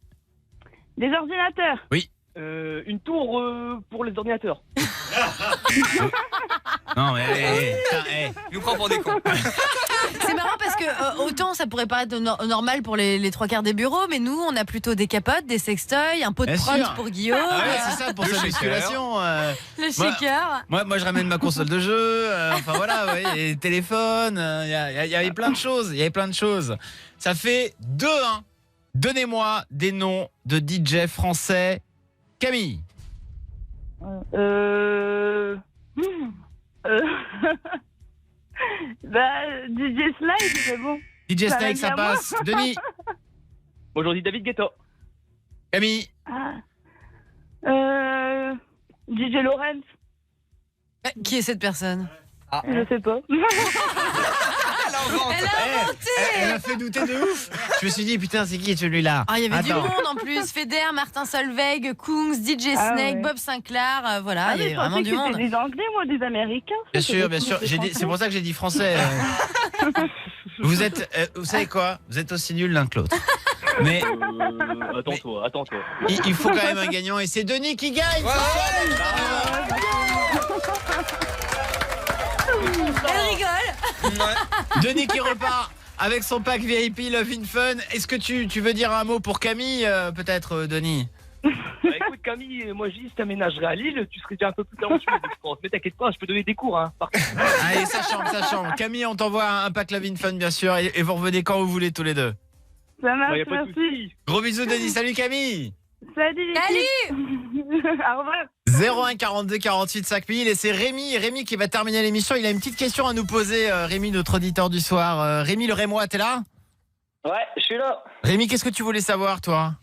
Des ordinateurs. Oui. Une tour pour les ordinateurs. Non mais nous prend pour des cons. C'est marrant parce que autant ça pourrait paraître normal pour les 3 quarts des bureaux, mais nous on a plutôt des capotes, des sextoys, un pot de Bien prod sûr. pour Guillaume. Ah ouais, c'est ça, pour sa musculation. Le shaker. Moi, je ramène ma console de jeu. Enfin voilà, ouais, et téléphone. Il y avait plein de choses. Ça fait 2-1. Donnez-moi des noms de DJ français. Camille. DJ Slide, c'est bon. DJ Snake, ça passe. Denis. Aujourd'hui, David Guetta. Camille. DJ Lawrence. Qui est cette personne? Je sais pas. Elle a fait douter de ouf. Je me suis dit, putain, c'est qui celui-là? Ah, il y avait du Attends. monde en plus. Feder, Martin Solveig, Kungs, DJ Ah Snake, ouais. Bob Sinclair. Voilà, il y avait je vraiment pensais du que monde. c'était des Anglais, moi, des Américains. Bien sûr. C'est pour ça que j'ai dit français. Vous savez quoi? Vous êtes aussi nuls l'un que l'autre. Mais Attends-toi. il faut quand même un gagnant et c'est Denis qui gagne. Elle rigole. Denis qui repart avec son pack VIP Love in Fun. Est-ce que tu veux dire un mot pour Camille, peut-être, Denis? Bah, écoute Camille, moi je dis si t'aménagerais à Lille, tu serais déjà un peu plus talentueux, je pense. Mais t'inquiète pas, je peux donner des cours, hein. Par contre. Allez, ça chambre. Camille, on t'envoie un pack Love in Fun, bien sûr, et vous revenez quand vous voulez tous les deux. Ça marche, Y a pas de merci. Gros bisous, Denis. Salut, Camille. Salut. Au revoir. 01 42 48 5000 et c'est Rémi qui va terminer l'émission. Il a une petite question à nous poser, Rémi, notre auditeur du soir. Rémi le Rémois, t'es là? Ouais, je suis là. Rémi, qu'est-ce que tu voulais savoir, toi?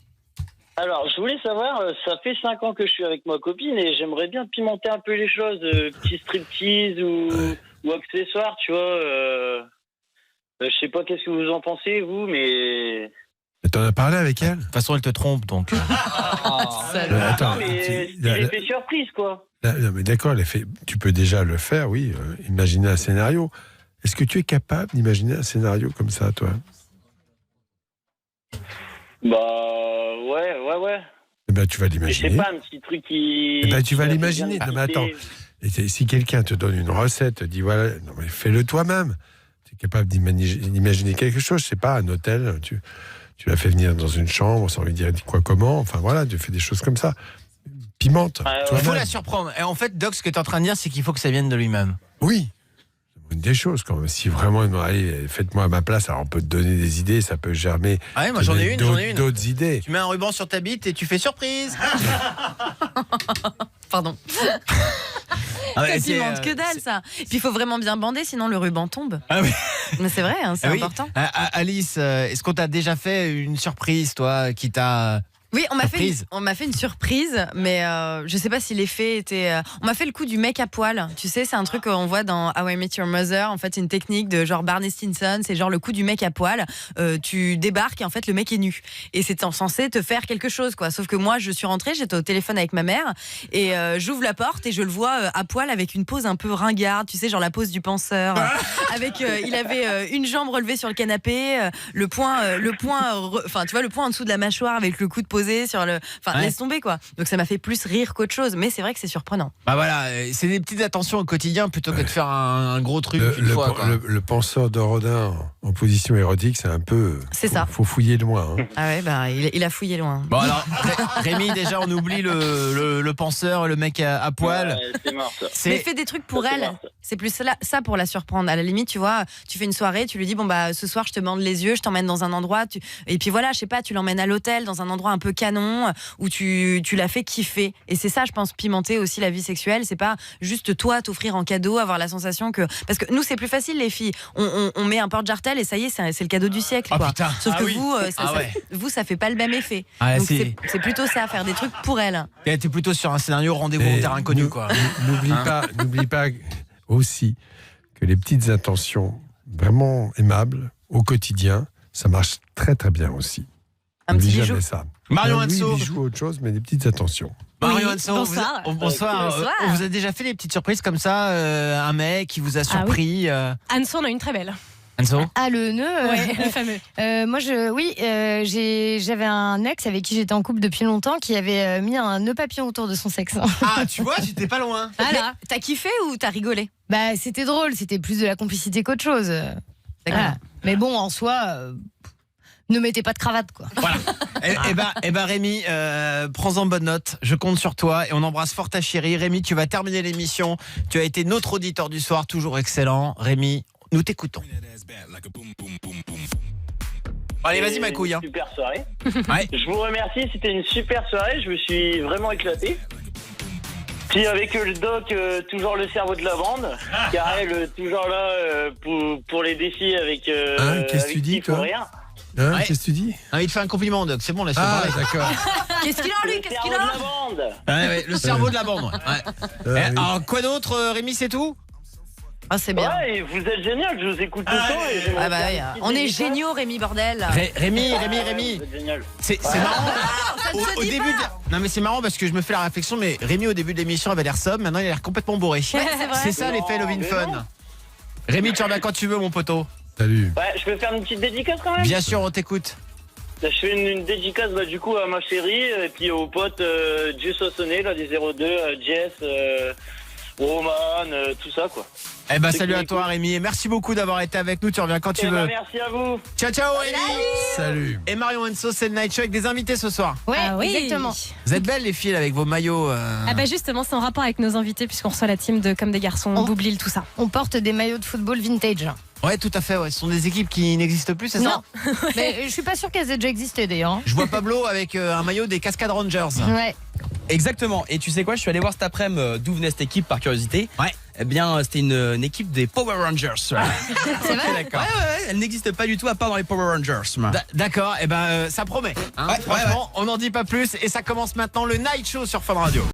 Alors, je voulais savoir, ça fait 5 ans que je suis avec ma copine et j'aimerais bien pimenter un peu les choses, petit striptease ou accessoires, tu vois. Je sais pas qu'est-ce que vous en pensez, vous, mais... T'en as parlé avec elle? De toute façon, elle te trompe, donc. Attends, mais c'est l'effet surprise, quoi. Non, mais d'accord, tu peux déjà le faire, oui. Imaginer un scénario. Est-ce que tu es capable d'imaginer un scénario comme ça, toi? Bah, ouais. Eh ben, tu vas Je l'imaginer. sais pas, un petit truc qui... Eh ben, tu vas qui l'imaginer. bien Non, mais attends. exister. Et si quelqu'un te donne une recette, te dit voilà, non, mais fais-le toi-même. Tu es capable d'imaginer quelque chose, je sais pas, un hôtel, tu l'as fait venir dans une chambre sans lui dire quoi, comment, enfin voilà, tu fais des choses comme ça. pimente. Il faut la surprendre. Et en fait, Doc, ce que tu es en train de dire, c'est qu'il faut que ça vienne de lui-même. Oui. C'est une des choses quand même. Si vraiment, allez, faites-moi à ma place, alors on peut te donner des idées, ça peut germer. Ah ouais, moi j'en ai une. D'autres idées. Tu mets un ruban sur ta bite et tu fais surprise. Pardon. Ça pimente que dalle, ça. Et puis il faut vraiment bien bander, sinon le ruban tombe. Ah oui. Mais c'est vrai, hein, c'est important. Alice, est-ce qu'on t'a déjà fait une surprise, toi, qui t'a... Oui, on m'a fait une surprise, mais je sais pas si l'effet était. On m'a fait le coup du mec à poil. Tu sais, c'est un truc qu'on voit dans How I Met Your Mother. En fait, c'est une technique de genre Barney Stinson. C'est genre le coup du mec à poil. Tu débarques et en fait le mec est nu. Et c'est censé te faire quelque chose, quoi. Sauf que moi, je suis rentrée, j'étais au téléphone avec ma mère et j'ouvre la porte et je le vois à poil avec une pose un peu ringarde. Tu sais, genre la pose du penseur. Il avait une jambe relevée sur le canapé, le point, enfin, tu vois, le point en dessous de la mâchoire avec le coude posé sur le. Enfin, laisse tomber, quoi. Donc ça m'a fait plus rire qu'autre chose, mais c'est vrai que c'est surprenant. Bah voilà, c'est des petites attentions au quotidien plutôt que de faire un gros truc une fois. Le penseur de Rodin en position érotique, c'est un peu. C'est ça. Faut fouiller loin. Hein. Ah ouais, bah il a fouillé loin. Bon alors, Rémi, déjà on oublie le penseur, le mec à poil. Ouais, c'est mort ça. Mais fais des trucs pour elle. C'est plus ça pour la surprendre. À la limite, tu vois, tu fais une soirée, tu lui dis bon bah ce soir je te bande les yeux, je t'emmène dans un endroit, et puis voilà, je sais pas, tu l'emmènes à l'hôtel dans un endroit un peu canon où tu la fais kiffer. Et c'est ça, je pense, pimenter aussi la vie sexuelle. C'est pas juste toi t'offrir en cadeau, avoir la sensation que parce que nous c'est plus facile les filles. On met un porte-jartel et ça y est, c'est le cadeau du siècle. Quoi. Putain. Sauf que oui. vous, ça fait pas le même effet. Ah, donc c'est plutôt ça, faire des trucs pour elle. T'es plutôt sur un scénario rendez-vous en terre inconnue, quoi. N'oublie pas aussi que les petites intentions vraiment aimables au quotidien, ça marche très très bien aussi. Un petit bijou. Ça. Marion Oui, Hanso. bijou, autre chose, mais des petites attentions. Marion Hanso, bonsoir. Bonsoir. On vous a déjà fait des petites surprises comme ça, un mec qui vous a surpris. Hanso, on a une très belle. Hanso. Ah, le nœud, le fameux. Moi, j'avais un ex avec qui j'étais en couple depuis longtemps qui avait mis un nœud papillon autour de son sexe. Ah, tu vois, j'étais pas loin. Voilà. T'as kiffé ou t'as rigolé? Bah, c'était drôle, c'était plus de la complicité qu'autre chose. Voilà. Mais bon, en soi, ne mettez pas de cravate, quoi. Voilà. Eh ben Rémi, prends-en bonne note. Je compte sur toi et on embrasse fort ta chérie. Rémi, tu vas terminer l'émission. Tu as été notre auditeur du soir, toujours excellent. Rémi, nous t'écoutons. Allez, vas-y ma couille. Super soirée. Ouais. Je vous remercie, c'était une super soirée. Je me suis vraiment éclaté. Puis avec le doc, toujours le cerveau de la bande. Karel, toujours là pour les défis avec. Qu'est-ce que tu dis, toi? Rien. Qu'est-ce que tu dis? Il te fait un compliment, Doc. C'est bon, laisse-le Ah, parler. d'accord. Qu'est-ce qu'il a, lui? Qu'est-ce qu'il a? Le cerveau de la bande. Ouais, le cerveau de la bande. Ouais. Alors, quoi d'autre, Rémi, c'est tout? Ah, c'est bien. Ouais, vous êtes génial, je vous écoute tout le temps. Et Ah bah oui, on est géniaux, Rémi, bordel. Rémi. Vous êtes génial. C'est marrant. Au début Non mais c'est marrant parce que je me fais la réflexion, mais Rémi au début de l'émission avait l'air sobre, maintenant il a l'air complètement bourré. C'est ça l'effet Love in Fun. Rémi, tu reviens quand tu veux, mon poteau. Salut. Ouais, je peux faire une petite dédicace quand même? Bien sûr, on t'écoute. Je fais une dédicace du coup à ma chérie et puis aux potes Dieu Sassonnet, là, des 02, Jess, Roman, tout ça quoi. Eh ben salut à toi Rémi et merci beaucoup d'avoir été avec nous, tu reviens quand tu veux. Merci à vous. Ciao Rémi. Salut. Et Marion Hanso, c'est le Night Show avec des invités ce soir. Ouais, exactement. Vous êtes belles les filles avec vos maillots. Ah bah justement, c'est en rapport avec nos invités puisqu'on reçoit la team de Comme des garçons, Boublil, tout ça. On porte des maillots de football vintage. Ouais, tout à fait, ouais. Ce sont des équipes qui n'existent plus, c'est ça? Non. Mais je suis pas sûre qu'elles aient déjà existé d'ailleurs. Je vois Pablo avec un maillot des Cascade Rangers. Ouais. Exactement. Et tu sais quoi, je suis allé voir cet après-midi d'où venait cette équipe par curiosité. Ouais. Eh bien, c'était une équipe des Power Rangers. C'est vrai? D'accord. Ouais, elle n'existe pas du tout à part dans les Power Rangers. D'accord, et ben ça promet. Hein. Franchement, on n'en dit pas plus et ça commence maintenant le Night Show sur Fun Radio.